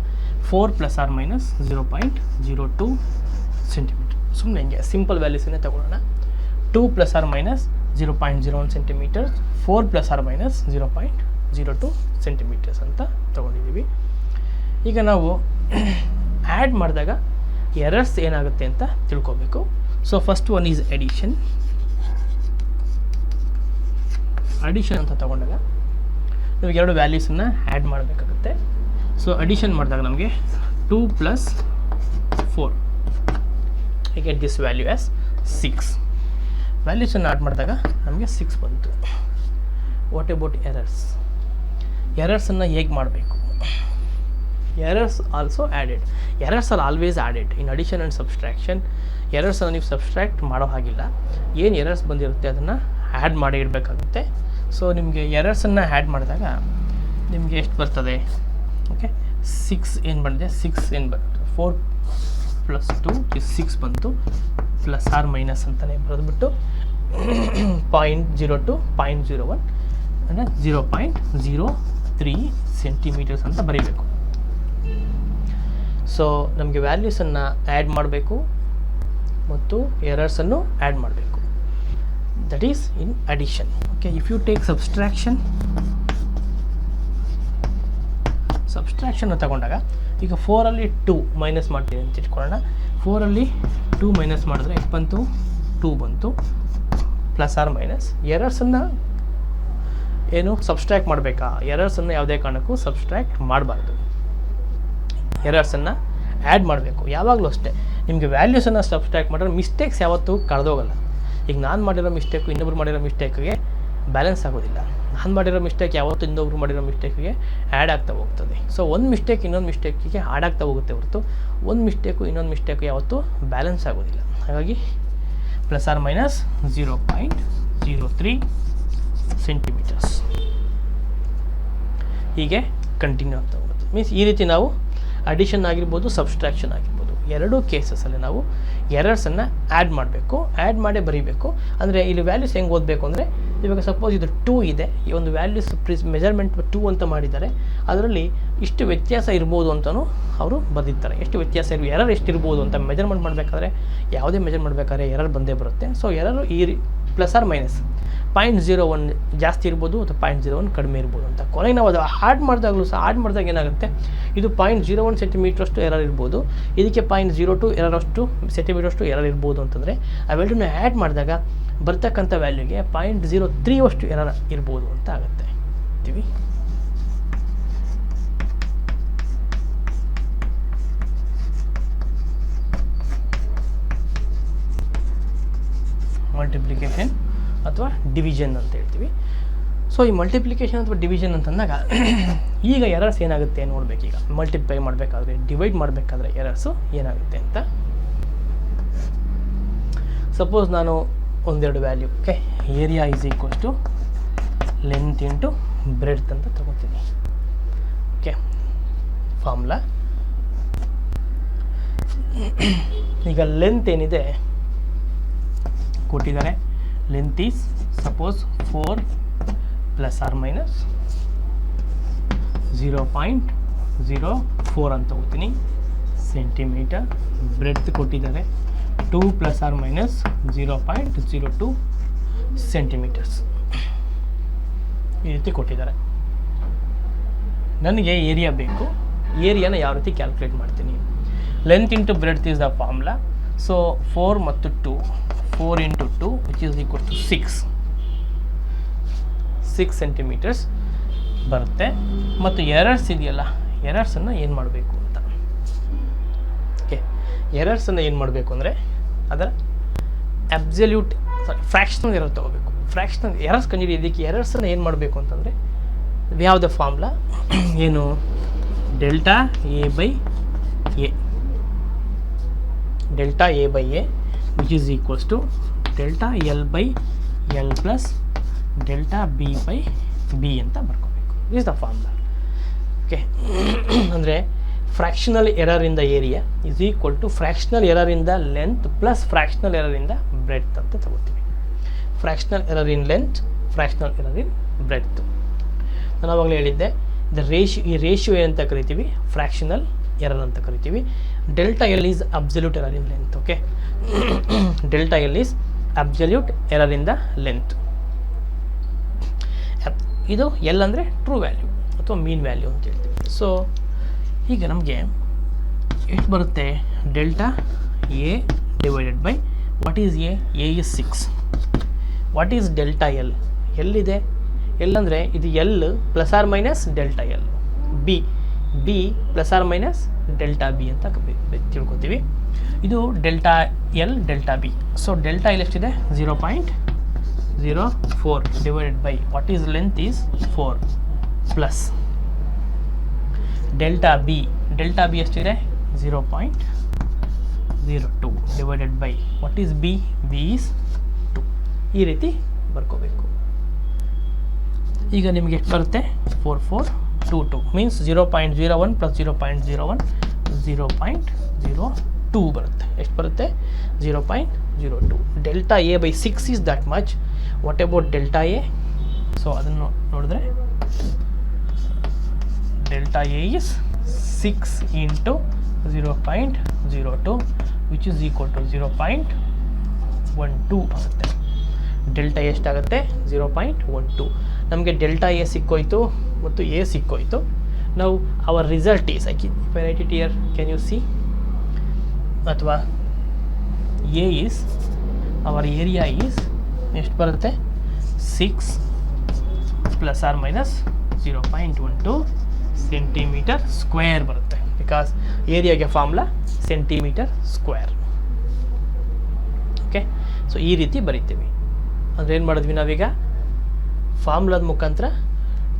4 ಪ್ಲಸ್ ಆರ್ ಮೈನಸ್ 0.02 ಸೆಂಟಿಮೀಟರ್. ಸುಮ್ಮನೆ ಹಿಂಗೆ ಸಿಂಪಲ್ ವ್ಯಾಲ್ಯೂಸನ್ನೇ ತೊಗೊಳ್ಳೋಣ. 2 plus or minus 0.01 centimetres, 4 plus or minus 0.02 centimetres ಅಂತ ತೊಗೊಂಡಿದ್ದೀವಿ. ಈಗ ನಾವು ಆ್ಯಡ್ ಮಾಡಿದಾಗ ಎರರ್ಸ್ ಏನಾಗುತ್ತೆ ಅಂತ ತಿಳ್ಕೊಬೇಕು. So first one is addition ಅಂತ ತೊಗೊಂಡಾಗ ನಮಗೆ ಎರಡು ವ್ಯಾಲ್ಯೂಸನ್ನು ಆ್ಯಡ್ ಮಾಡಬೇಕಾಗುತ್ತೆ. ಸೊ ಅಡಿಷನ್ ಮಾಡಿದಾಗ ನಮಗೆ 2 plus 4, I get this value as 6. ವ್ಯಾಲ್ಯೂಸನ್ನು ಆ್ಯಡ್ ಮಾಡಿದಾಗ ನಮಗೆ 6 ಬಂತು. ವಾಟ್ ಅಬೌಟ್ ಎರರ್ಸನ್ನು ಹೇಗೆ ಮಾಡಬೇಕು? Errors also added. Errors are always added in addition and subtraction. ಎರರ್ಸನ್ನು ನೀವು ಸಬ್ಸ್ಟ್ರಾಕ್ಟ್ ಮಾಡೋ ಹಾಗಿಲ್ಲ. ಏನು ಎರರ್ಸ್ ಬಂದಿರುತ್ತೆ ಅದನ್ನು ಆ್ಯಡ್ ಮಾಡಿ ಇಡಬೇಕಾಗುತ್ತೆ. ಸೊ ನಿಮಗೆ ಎರರ್ಸನ್ನು ಆ್ಯಡ್ ಮಾಡಿದಾಗ ನಿಮಗೆ ಎಷ್ಟು ಬರ್ತದೆ? ಓಕೆ, 6 ಏನು ಬಂದಿದೆ? 6 ಏನು ಬರುತ್ತೆ? 4 ಪ್ಲಸ್ 2 6 ಬಂತು. ಪ್ಲಸ್ ಆರ್ ಮೈನಸ್ ಅಂತಲೇ ಬರೆದ್ಬಿಟ್ಟು 0.02 0.01 ಅಂದರೆ 0.03 ಸೆಂಟಿಮೀಟರ್ಸ್ ಅಂತ ಬರೀಬೇಕು. ಸೊ ನಮಗೆ ವ್ಯಾಲ್ಯೂಸನ್ನು ಆ್ಯಡ್ ಮಾಡಬೇಕು ಮತ್ತು ಎರರ್ಸನ್ನು ಆ್ಯಡ್ ಮಾಡಬೇಕು. That is in addition. Okay, if you take subtraction ತಗೊಂಡಾಗ ಈಗ 4ಅಲ್ಲಿ 2 ಮೈನಸ್ ಮಾಡ್ತೀನಿ ಅಂತ ಇಟ್ಕೊಳ್ಳೋಣ. 4ಅಲ್ಲಿ 2 ಮೈನಸ್ ಮಾಡಿದ್ರೆ ಎಷ್ಟು ಬಂತು? 2 ಬಂತು. ಪ್ಲಸ್ ಆರ್ ಮೈನಸ್ ಎರರ್ಸನ್ನು ಏನು ಸಬ್ಸ್ಟ್ರಾಕ್ಟ್ ಮಾಡಬೇಕಾ? ಎರರ್ಸನ್ನು ಯಾವುದೇ ಕಾರಣಕ್ಕೂ ಸಬ್ಸ್ಟ್ರಾಕ್ಟ್ ಮಾಡಬಾರ್ದು. ಎರರ್ಸನ್ನು ಆ್ಯಡ್ ಮಾಡಬೇಕು. ಯಾವಾಗಲೂ ಅಷ್ಟೇ, ನಿಮಗೆ ವ್ಯಾಲ್ಯೂಸನ್ನು ಸಬ್ಸ್ಟ್ರಾಕ್ಟ್ ಮಾಡಿದ್ರೆ ಮಿಸ್ಟೇಕ್ಸ್ ಯಾವತ್ತೂ ಕಳೆದೋಗಲ್ಲ. ಈಗ ನಾನು ಮಾಡಿರೋ ಮಿಸ್ಟೇಕು ಇನ್ನೊಬ್ರು ಮಾಡಿರೋ ಮಿಸ್ಟೇಕಿಗೆ ಬ್ಯಾಲೆನ್ಸ್ ಆಗೋದಿಲ್ಲ. ನಾನು ಮಾಡಿರೋ ಮಿಸ್ಟೇಕ್ ಯಾವತ್ತೂ ಇನ್ನೊಬ್ರು ಮಾಡಿರೋ ಮಿಸ್ಟೇಕಿಗೆ ಆ್ಯಡ್ ಆಗ್ತಾ ಹೋಗ್ತದೆ. ಸೊ ಒಂದು ಮಿಸ್ಟೇಕ್ ಇನ್ನೊಂದು ಮಿಸ್ಟೇಕಿಗೆ ಆ್ಯಡ್ ಆಗ್ತಾ ಹೋಗುತ್ತೆ ಹೊರತು ಒಂದು ಮಿಸ್ಟೇಕು ಇನ್ನೊಂದು ಮಿಸ್ಟೇಕು ಯಾವತ್ತೂ ಬ್ಯಾಲೆನ್ಸ್ ಆಗೋದಿಲ್ಲ. ಹಾಗಾಗಿ ಪ್ಲಸ್ ಆರ್ ಮೈನಸ್ 0.03 ಸೆಂಟಿಮೀಟರ್ಸ್ ಹೀಗೆ ಕಂಟಿನ್ಯೂ ಆಗ್ತಾ ಹೋಗುತ್ತೆ. ಮೀನ್ಸ್ ಈ ರೀತಿ ನಾವು ಅಡಿಷನ್ ಆಗಿರ್ಬೋದು, ಸಬ್ಸ್ಟ್ರಾಕ್ಷನ್ ಆಗಿರ್ಬೋದು, ಎರಡೂ ಕೇಸಸಲ್ಲಿ ನಾವು ಎರರ್ಸನ್ನು ಆ್ಯಡ್ ಮಾಡಬೇಕು. ಆ್ಯಡ್ ಮಾಡೇ ಬರೀಬೇಕು. ಅಂದರೆ ಇಲ್ಲಿ ವ್ಯಾಲ್ಯೂಸ್ ಹೆಂಗೆ ಓದಬೇಕು ಅಂದರೆ, ಇವಾಗ ಸಪೋಸ್ ಇದು 2 ಇದೆ, ಈ ಒಂದು ವ್ಯಾಲ್ಯೂಸ್ ಮೆಜರ್ಮೆಂಟ್ 2 ಅಂತ ಮಾಡಿದ್ದಾರೆ, ಅದರಲ್ಲಿ ಇಷ್ಟು ವ್ಯತ್ಯಾಸ ಇರ್ಬೋದು ಅಂತಲೂ ಅವರು ಬರೆದಿರ್ತಾರೆ. ಎಷ್ಟು ವ್ಯತ್ಯಾಸ ಎರರ್ ಎಷ್ಟಿರ್ಬೋದು ಅಂತ ಮೆಜರ್ಮೆಂಟ್ ಮಾಡಬೇಕಾದ್ರೆ, ಯಾವುದೇ ಮೆಜರ್ ಮಾಡಬೇಕಾದ್ರೆ ಎರರ್ ಬಂದೇ ಬರುತ್ತೆ. ಸೊ ಎರರು ಈ ಪ್ಲಸ್ ಆರ್ ಮೈನಸ್ 0.01 ಜಾಸ್ತಿ ಇರ್ಬೋದು ಅಥವಾ 0.01 ಕಡಿಮೆ ಇರ್ಬೋದು ಅಂತ. ಕೊನೆಗೆ ನಾವು ಅದು ಆ್ಯಡ್ ಮಾಡಿದಾಗ ಏನಾಗುತ್ತೆ, ಇದು 0.01 ಸೆಂಟಿಮೀಟ್ರಷ್ಟು ಎರರ್ ಇರ್ಬೋದು, ಇದಕ್ಕೆ 0.02 ಎರರಷ್ಟು ಸೆಂಟಿಮೀಟ್ರಷ್ಟು ಎರರ್ ಇರ್ಬೋದು ಅಂತಂದರೆ ಅವೆಲ್ಲರೂ ಆ್ಯಡ್ ಮಾಡಿದಾಗ ಬರ್ತಕ್ಕಂಥ ವ್ಯಾಲ್ಯೂಗೆ 0.03 ಅಷ್ಟು ಎರರ್ ಇರ್ಬೋದು ಅಂತ ಆಗುತ್ತೆ. ಇದ್ದೀವಿ ಮಲ್ಟಿಪ್ಲಿಕೇಶನ್ ಅಥವಾ ಡಿವಿಷನ್ ಅಂತ ಹೇಳ್ತೀವಿ. ಸೊ ಈ ಮಲ್ಟಿಪ್ಲಿಕೇಶನ್ ಅಥವಾ ಡಿವಿಷನ್ ಅಂತಂದಾಗ ಈಗ ಎರರ್ಸ್ ಏನಾಗುತ್ತೆ ನೋಡಬೇಕು. ಈಗ ಮಲ್ಟಿಪ್ಲೈ ಮಾಡಬೇಕಾದ್ರೆ, ಡಿವೈಡ್ ಮಾಡಬೇಕಾದ್ರೆ ಎರರ್ಸು ಏನಾಗುತ್ತೆ ಅಂತ. ಸಪೋಸ್ ನಾನು ಒಂದೆರಡು value, okay, area is equals to length into breadth ಅಂತ ತಗೋತೀನಿ. Okay, formula. ಈಗ ಲೆಂತ್ ಏನಿದೆ ಕೊಟ್ಟಿದ್ದಾರೆ, length is suppose 4 plus or minus 0.04 ಅಂತ ತಗೋತೀನಿ ಸೆಂಟಿಮೀಟರ್. ಬ್ರೆಡ್ತ್ ಕೊಟ್ಟಿದ್ದಾರೆ 2 ಪ್ಲಸ್ ಆರ್ ಮೈನಸ್ 0.02 ಸೆಂಟಿಮೀಟರ್ಸ್ ಈ ರೀತಿ ಕೊಟ್ಟಿದ್ದಾರೆ. ನನಗೆ ಏರಿಯಾ ಬೇಕು. ಏರಿಯಾನ ಯಾವ ರೀತಿ ಕ್ಯಾಲ್ಕುಲೇಟ್ ಮಾಡ್ತೀನಿ? Length into breadth is the formula. So 4 ಮತ್ತು 2, 4 into 2 which is equal to 6 centimetres ಬರುತ್ತೆ. ಮತ್ತು ಎರರ್ಸ್ ಇದೆಯಲ್ಲ, ಎರರ್ಸನ್ನು ಏನು ಮಾಡಬೇಕು ಅಂತ. ಓಕೆ, ಎರರ್ಸನ್ನು ಏನು ಮಾಡಬೇಕು ಅಂದರೆ ಅದರ ಫ್ರ್ಯಾಕ್ಷನಲ್ ಎರರ್ ತೊಗೋಬೇಕು. ಫ್ರ್ಯಾಕ್ಷನಲ್ ಎರರ್ಸ್ ಕಂಡುಹಿಡಿಯೋದಕ್ಕೆ ಎರರ್ಸನ್ನು ಏನು ಮಾಡಬೇಕು ಅಂತಂದರೆ ಯಾವುದೇ ಫಾರ್ಮುಲಾ ಏನು, delta A by A which is equals to delta L by L plus delta B by B ಅಂತ ಬರ್ಕೋಬೇಕು. Is the formula. ಓಕೆ, ಅಂದರೆ fractional error in the area is equal to fractional error in the length plus fractional error in the breadth ಅಂತ ತಗೋತೀವಿ. Fractional error in length, fractional error in breadth. ನಾನು ಆವಾಗಲೇ ಹೇಳಿದ್ದೆ, ಈ ratio ಏನಂತ ಕರಿತೀವಿ, fractional error ಅಂತ ಕರಿತೀವಿ. Delta L is absolute error in length. Okay, delta L is absolute error in the length. ಇದು ಎಲ್ ಅಂದರೆ ಟ್ರೂ ವ್ಯಾಲ್ಯೂ ಅಥವಾ ಮೀನ್ ವ್ಯಾಲ್ಯೂ ಅಂತ ಹೇಳ್ತೀವಿ. ಸೊ ಈಗ ನಮಗೆ ಎಷ್ಟು ಬರುತ್ತೆ, delta A divided by what is A is 6. What is delta L? ಎಲ್ಲಿದೆ ಎಲ್ ಅಂದರೆ ಇದು L plus or minus delta L, B plus or minus delta B ಅಂತ ತಿಳ್ಕೊತೀವಿ. ಇದು delta L delta B. So delta L ಎಷ್ಟಿದೆ, 0.04 divided by what is length is 4 plus delta B ಎಷ್ಟಿದೆ, 0.02 divided by what is B is 2. ಈ ರೀತಿ ಬರ್ಕೋಬೇಕು. ಈಗ ನಿಮಗೆ ಎಷ್ಟು ಬರುತ್ತೆ, 4422 ಮೀನ್ಸ್ 0.01 ಪ್ಲಸ್ 0.01 0.02 ಬರುತ್ತೆ. ಎಷ್ಟು ಬರುತ್ತೆ, 0.02. Delta A by 6 is that much. What about delta A? So ಅದನ್ನು ನೋಡಿದ್ರೆ delta A is 6 into 0.02 which is equal to 0.12 ಆಗುತ್ತೆ. ಡೆಲ್ಟಾ ಎಷ್ಟಾಗುತ್ತೆ, 0.12. ನಮಗೆ ಡೆಲ್ಟಾ ಎ ಸಿಕ್ಕೋಯ್ತು ಮತ್ತು ಎ ಸಿಕ್ಕೋಯ್ತು. ನಾವು our result is I write it here, can you see? ಅಥವಾ A is our area is ಎಷ್ಟು ಬರುತ್ತೆ, 6 plus or minus 0.12 centimetre square ಬರುತ್ತೆ. ಬಿಕಾಸ್ ಏರಿಯಾಗೆ formula centimetre square. Okay, so ಈ ರೀತಿ ಬರಿತೀವಿ. ಅಂದರೆ ಏನು ಮಾಡಿದ್ವಿ ನಾವೀಗ, ಫಾರ್ಮುಲಾದ ಮುಖಾಂತರ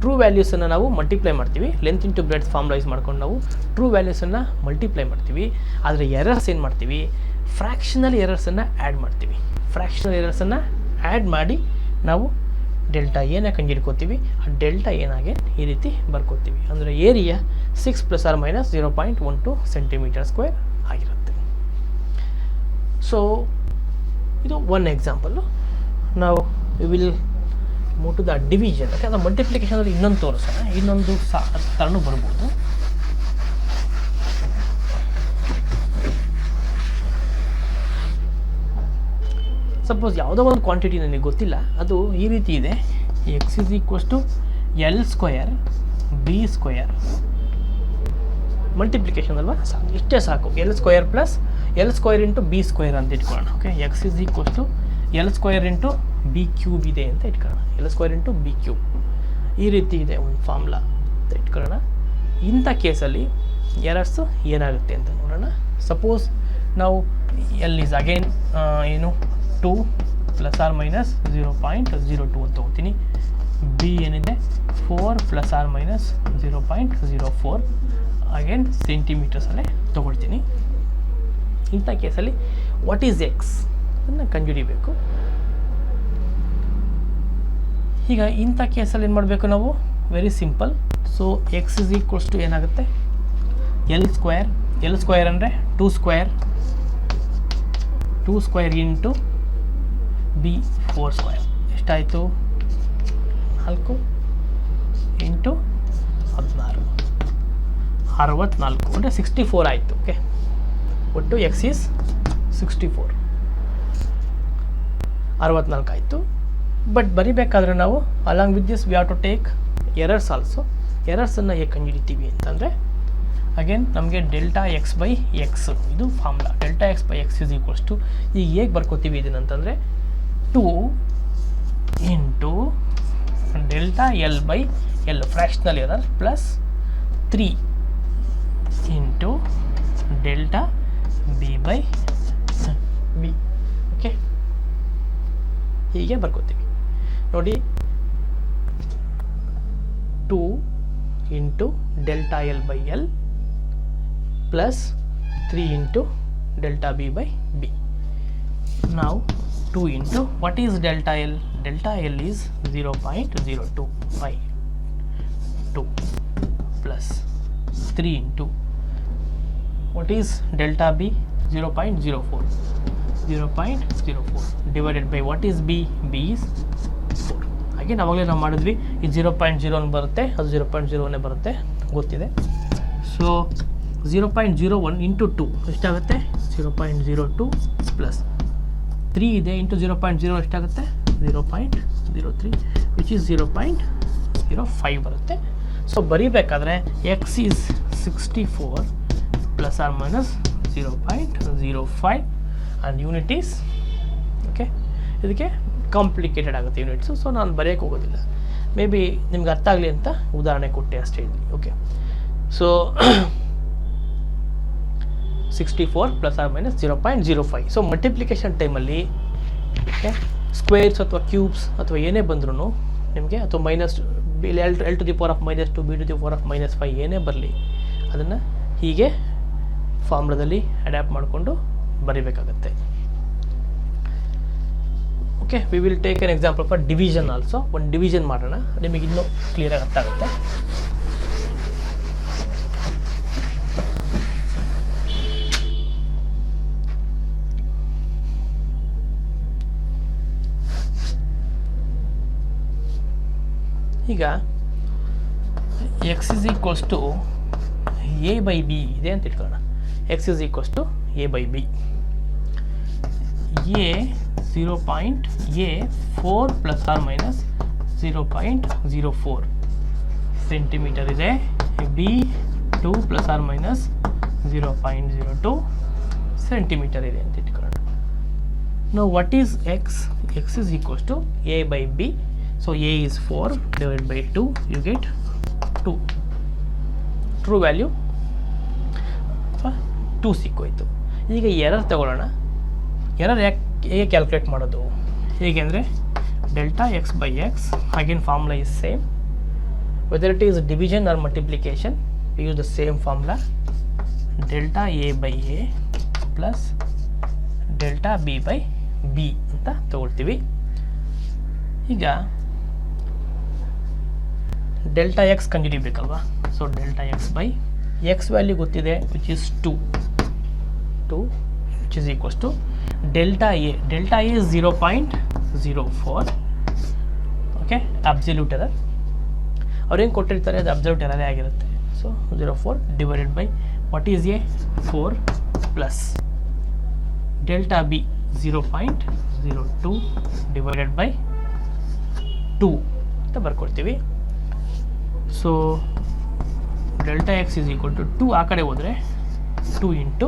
ಟ್ರೂ ವ್ಯಾಲ್ಯೂಸನ್ನು ನಾವು ಮಲ್ಟಿಪ್ಲೈ ಮಾಡ್ತೀವಿ. Length into breadth formula use ಮಾಡ್ಕೊಂಡು ನಾವು ಟ್ರೂ ವ್ಯಾಲ್ಯೂಸನ್ನು ಮಲ್ಟಿಪ್ಲೈ ಮಾಡ್ತೀವಿ. ಆದರೆ ಎರರ್ಸ್ ಏನು ಮಾಡ್ತೀವಿ, ಫ್ರ್ಯಾಕ್ಷನಲ್ ಎರರ್ಸನ್ನು ಆ್ಯಡ್ ಮಾಡ್ತೀವಿ. ಫ್ರ್ಯಾಕ್ಷನಲ್ ಎರರ್ಸನ್ನು ಆ್ಯಡ್ ಮಾಡಿ ನಾವು ಡೆಲ್ಟಾ ಎನ ಕಂಡುಹಿಡ್ಕೋತೀವಿ. ಆ ಡೆಲ್ಟಾ ಏನಾಗೆ ಈ ರೀತಿ ಬರ್ಕೋತೀವಿ. ಅಂದರೆ area 6 plus or minus 0.12 centimetre square ಆಗಿರುತ್ತೆ. ಸೊ ಇದು ಒನ್ ಎಕ್ಸಾಂಪಲ್ಲು. ನಾವು will move to the division. Okay, ಅದು ಮಲ್ಟಿಪ್ಲಿಕೇಶನಲ್ಲಿ ಇನ್ನೊಂದು ತೋರಿಸೋಣ, ಇನ್ನೊಂದು ಥರನೂ ಬರ್ಬೋದು. ಸಪೋಸ್ ಯಾವುದೋ ಒಂದು ಕ್ವಾಂಟಿಟಿ ನನಗೆ ಗೊತ್ತಿಲ್ಲ, ಅದು ಈ ರೀತಿ ಇದೆ, X is equals to L square B square. Multiplication ಅಲ್ವಾ, ಸಾಕು, ಇಷ್ಟೇ ಸಾಕು. L square plus L square into B square ಅಂತ ಇಟ್ಕೊಳ್ಳೋಣ. Okay, X is equals to L square into B cube ಇದೆ ಅಂತ ಇಟ್ಕೊಳ್ಳೋಣ. L square into B cube ಈ ರೀತಿ ಇದೆ ಒಂದು ಫಾರ್ಮುಲಾ ಅಂತ ಇಟ್ಕೊಳ್ಳೋಣ. ಇಂಥ ಕೇಸಲ್ಲಿ ಎರರ್ಸು ಏನಾಗುತ್ತೆ ಅಂತ ನೋಡೋಣ. ಸಪೋಸ್ ನಾವು ಎಲ್ ಈಸ್ ಅಗೇನ್ ಏನು 2 ಪ್ಲಸ್ ಆರ್ ಮೈನಸ್ 0.02 ಅಂತ ತೊಗೋತೀನಿ. ಬಿ ಏನಿದೆ 4 ಪ್ಲಸ್ ಆರ್ ಮೈನಸ್ 0.04 ಅಗೇನ್ ಸೆಂಟಿಮೀಟರ್ಸಲ್ಲೇ ತೊಗೊಳ್ತೀನಿ. ಇಂಥ ಕೇಸಲ್ಲಿ ವಾಟ್ ಈಸ್ ಎಕ್ಸ್ ಅದನ್ನು ಕಂಡುಹಿಡಿಬೇಕು. ಈಗ ಇಂಥ ಕೇಸಲ್ಲಿ ಏನು ಮಾಡಬೇಕು ನಾವು, very simple. So X is equals to ಏನಾಗುತ್ತೆ, ಎಲ್ ಸ್ಕ್ವಯರ್ ಅಂದರೆ 2 ಸ್ಕ್ವಯರ್ ಇಂಟು ಬಿ 4 ಸ್ಕ್ವಯರ್ ಎಷ್ಟಾಯಿತು, 4 ಇಂಟು 16 64 ಅಂದರೆ 64 ಆಯಿತು. ಓಕೆ, ಒಟ್ಟು ಎಕ್ಸ್ ಈಸ್ 64 64 ಆಯಿತು. ಬಟ್ ಬರಿಬೇಕಾದ್ರೆ ನಾವು along with this we have to take errors also. ಎರರ್ಸನ್ನು ಹೇಗೆ ಕಂಡುಹಿಡಿತೀವಿ ಅಂತಂದರೆ ಅಗೇನ್ ನಮಗೆ ಡೆಲ್ಟಾ ಎಕ್ಸ್ ಬೈ ಎಕ್ಸ್ ಇದು formula. Delta X by X is equals to, ಈಗ ಹೇಗೆ ಬರ್ಕೋತೀವಿ ಇದನ್ನಂತಂದರೆ 2 into delta L by L fractional error plus 3 into delta B by B. Okay, ಹೀಗೆ ಬರ್ಕೋತೀವಿ ನೋಡಿ. 2 into delta L by L plus 3 into delta B by B. ನಾವು 2 into what is delta L? delta L is 0.0252 plus 3 into what is delta B? 0.04 divided by what is B? B is 4. ಹಾಗೆ ನಾವಾಗಲೇ ನಾವು ಮಾಡಿದ್ವಿ, ಈ 0.01 ಬರುತ್ತೆ, ಅದು 0.01 ಬರುತ್ತೆ ಗೊತ್ತಿದೆ. So 0.01 into 2 ಎಷ್ಟಾಗುತ್ತೆ? 0.02 ಪ್ಲಸ್ 3 ಇದೆ ಇಂಟು 0.0 ಎಷ್ಟಾಗುತ್ತೆ? 0.03 ವಿಚ್ ಈಸ್ 0.05 ಬರುತ್ತೆ. ಸೊ ಬರೀಬೇಕಾದ್ರೆ X is 64 plus or minus 0.05 and unit is okay. ಇದಕ್ಕೆ ಕಾಂಪ್ಲಿಕೇಟೆಡ್ ಆಗುತ್ತೆ ಯೂನಿಟ್ಸು, ಸೊ ನಾನು ಬರೆಯೋಕ್ಕೆ ಹೋಗೋದಿಲ್ಲ. ಮೇ ಬಿ ನಿಮ್ಗೆ ಅರ್ಥ ಆಗಲಿ ಅಂತ ಉದಾಹರಣೆ ಕೊಟ್ಟೆ ಅಷ್ಟೇ ಇಲ್ಲಿ. Okay, so 64 plus or minus 0.05. So multiplication ಟೈಮಲ್ಲಿ ಓಕೆ ಸ್ಕ್ವೇರ್ಸ್ ಅಥವಾ ಕ್ಯೂಬ್ಸ್ ಅಥವಾ ಏನೇ ಬಂದ್ರೂ ನಿಮಗೆ, ಅಥವಾ minus L to the power of -2 B to the power of -5 ಏನೇ ಬರಲಿ ಅದನ್ನು ಹೀಗೆ ಫಾರ್ಮುಲಾದಲ್ಲಿ ಅಡ್ಯಾಪ್ಟ್ ಮಾಡಿಕೊಂಡು ಬರೀಬೇಕಾಗತ್ತೆ. Okay, we will take an example for division also. ಒಂದು ಡಿವಿಷನ್ ಮಾಡೋಣ, ನಿಮಗೆ ಇನ್ನೂ ಕ್ಲಿಯರಾಗಿ ಅರ್ಥ ಆಗುತ್ತೆ. ಈಗ X is equals to A by B ಇದೆ ಅಂತ ಇಟ್ಕೊಳ್ಳೋಣ. X is equals to A by B. A 0.4 plus or minus 0.04 centimetre ಇದೆ. B 2 plus or minus 0.02 centimetre ಇದೆ ಅಂತ ಇಟ್ಕೊಳ್ಳೋಣ. ನಾವು what is X? X is equals to A by B. So a is 4 divided by 2, you get 2. True value 2 ಸಿಕ್ಕೋಯ್ತು. ಈಗ error ತಗೊಳ್ಳೋಣ. Error ಹೇಗೆ calculate ಮಾಡೋದು? ಹೇಗೆ ಅಂದರೆ delta X by X, again formula is same. Whether it is division or multiplication, we use the same formula. Delta A by A plus delta B by B ಅಂತ ತಗೊಳ್ತೀವಿ. ಈಗ delta X ಕಂಡುಹಿಡಿಬೇಕಲ್ವಾ? So delta X by X value ಗೊತ್ತಿದೆ, which is 2 which is equals to delta A. Delta A is 0.04. Okay, absolute error ಅವ್ರೇನು ಕೊಟ್ಟಿರ್ತಾರೆ ಅದು absolute ಎರರೇ ಆಗಿರುತ್ತೆ. So 0.04 divided by what is A 4 plus delta B 0.02 divided by 2 ಅಂತ ಬರ್ಕೊಡ್ತೀವಿ. So delta X is equal to 2 ಆ ಕಡೆ ಹೋದರೆ 2 ಇಂಟು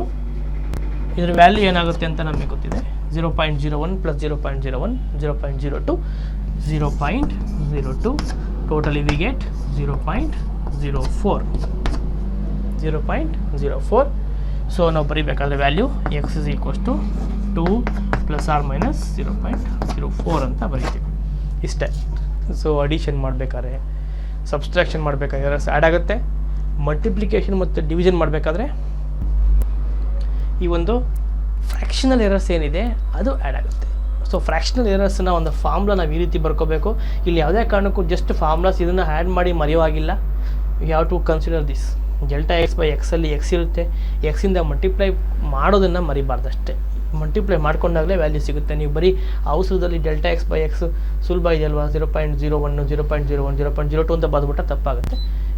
ಇದರ ವ್ಯಾಲ್ಯೂ ಏನಾಗುತ್ತೆ ಅಂತ ನಮಗೆ ಗೊತ್ತಿದೆ. 0.01 plus 0.01 0.02 0.02 totally we get 0.04. So ನಾವು ಬರೀಬೇಕಾದ್ರೆ value X is equals to 2 plus or minus 0.04 ಅಂತ ಬರೀತೀವಿ. ಇಷ್ಟೇ. ಸೊ ಅಡಿಷನ್ ಮಾಡಬೇಕಾದ್ರೆ, ಸಬ್ಸ್ಟ್ರಾಕ್ಷನ್ ಮಾಡಬೇಕಾದ್ರೆ ಎರರ್ಸ್ ಆ್ಯಡ್ ಆಗುತ್ತೆ. ಮಲ್ಟಿಪ್ಲಿಕೇಶನ್ ಮತ್ತು ಡಿವಿಷನ್ ಮಾಡಬೇಕಾದ್ರೆ ಈ ಒಂದು ಫ್ರ್ಯಾಕ್ಷನಲ್ ಎರರ್ಸ್ ಏನಿದೆ ಅದು ಆ್ಯಡ್ ಆಗುತ್ತೆ. ಸೊ ಫ್ರ್ಯಾಕ್ಷನಲ್ ಎರರ್ಸ್ನ ಒಂದು ಫಾರ್ಮುಲಾ ನಾವು ಈ ರೀತಿ ಬರ್ಕೋಬೇಕು. ಇಲ್ಲಿ ಯಾವುದೇ ಕಾರಣಕ್ಕೂ ಜಸ್ಟ್ ಫಾರ್ಮುಲಾಸ್ ಇದನ್ನು ಆ್ಯಡ್ ಮಾಡಿ ಮರೆಯುವಾಗಿಲ್ಲ. You have to consider this. Delta X by ಎಕ್ಸಲ್ಲಿ ಎಕ್ಸ್ ಇರುತ್ತೆ, ಎಕ್ಸಿಂದ ಮಲ್ಟಿಪ್ಲೈ ಮಾಡೋದನ್ನು ಮರಿಬಾರ್ದಷ್ಟೇ. ಮಲ್ಟಿಪ್ಲೈ ಮಾಡ್ಕೊಂಡಾಗಲೇ ವ್ಯಾಲ್ಯೂ ಸಿಗುತ್ತೆ. ನೀವು ಬರೀ ಔಷಧದಲ್ಲಿ ಡೆಲ್ಟಾ ಎಕ್ಸ್ ಬೈ ಎಕ್ಸ್ ಸುಲಭ ಇದೆಯಲ್ವಾ, 0.01 0.01 0.02 ಅಂತ ಬರೆದ್ಬಿಟ್ರೆ ತಪ್ಪಾಗುತ್ತೆ.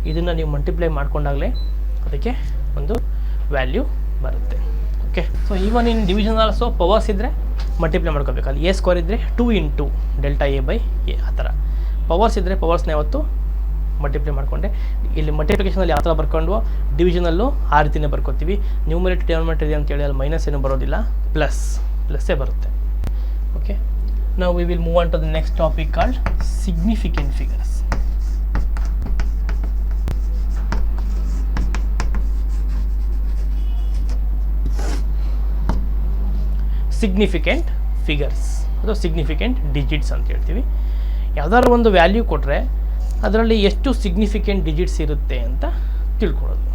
ಇದನ್ನು ನೀವು ಮಲ್ಟಿಪ್ಲೈ ಮಾಡ್ಕೊಂಡಾಗಲೇ ಅದಕ್ಕೆ ಒಂದು ವ್ಯಾಲ್ಯೂ ಬರುತ್ತೆ. Okay, so even in division also powers ಇದ್ದರೆ ಮಲ್ಟಿಪ್ಲೈ ಮಾಡ್ಕೋಬೇಕು. ಅಲ್ಲಿ ಎ ಸ್ಕ್ವೇರ್ ಇದ್ದರೆ 2 into delta A by A ಆ ಥರ. ಪವರ್ಸ್ ಇದ್ದರೆ ಪವರ್ಸ್ನ ಯಾವತ್ತು ಮಲ್ಟಿಪ್ಲೈ ಮಾಡಿಕೊಂಡೆ. ಇಲ್ಲಿ ಮಲ್ಟಿಪ್ಲಿಕೇಶನಲ್ಲಿ ಯಾವ ಥರ ಬರ್ಕೊಂಡ್ವೋ ಡಿವಿಷನಲ್ಲೂ ಆ ರೀತಿಯೇ ಬರ್ಕೋತೀವಿ. ನ್ಯೂಮರೇಟರ್ ಡಿನಾಮಿನೇಟರ್ ಇದೆ ಅಂತೇಳಿ ಅಲ್ಲಿ ಮೈನಸ್ ಏನು ಬರೋದಿಲ್ಲ, ಪ್ಲಸ್ಸೇ ಬರುತ್ತೆ. Okay, now we will move on to the next topic called significant figures. Significant figures ಅಥವಾ ಸಿಗ್ನಿಫಿಕೆಂಟ್ ಡಿಜಿಟ್ಸ್ ಅಂತ ಹೇಳ್ತೀವಿ. ಯಾವುದಾದ್ರು ಒಂದು ವ್ಯಾಲ್ಯೂ ಕೊಟ್ಟರೆ ಅದರಲ್ಲಿ ಎಷ್ಟು ಸಿಗ್ನಿಫಿಕೆಂಟ್ ಡಿಜಿಟ್ಸ್ ಇರುತ್ತೆ ಅಂತ ತಿಳ್ಕೊಳ್ಳೋದು.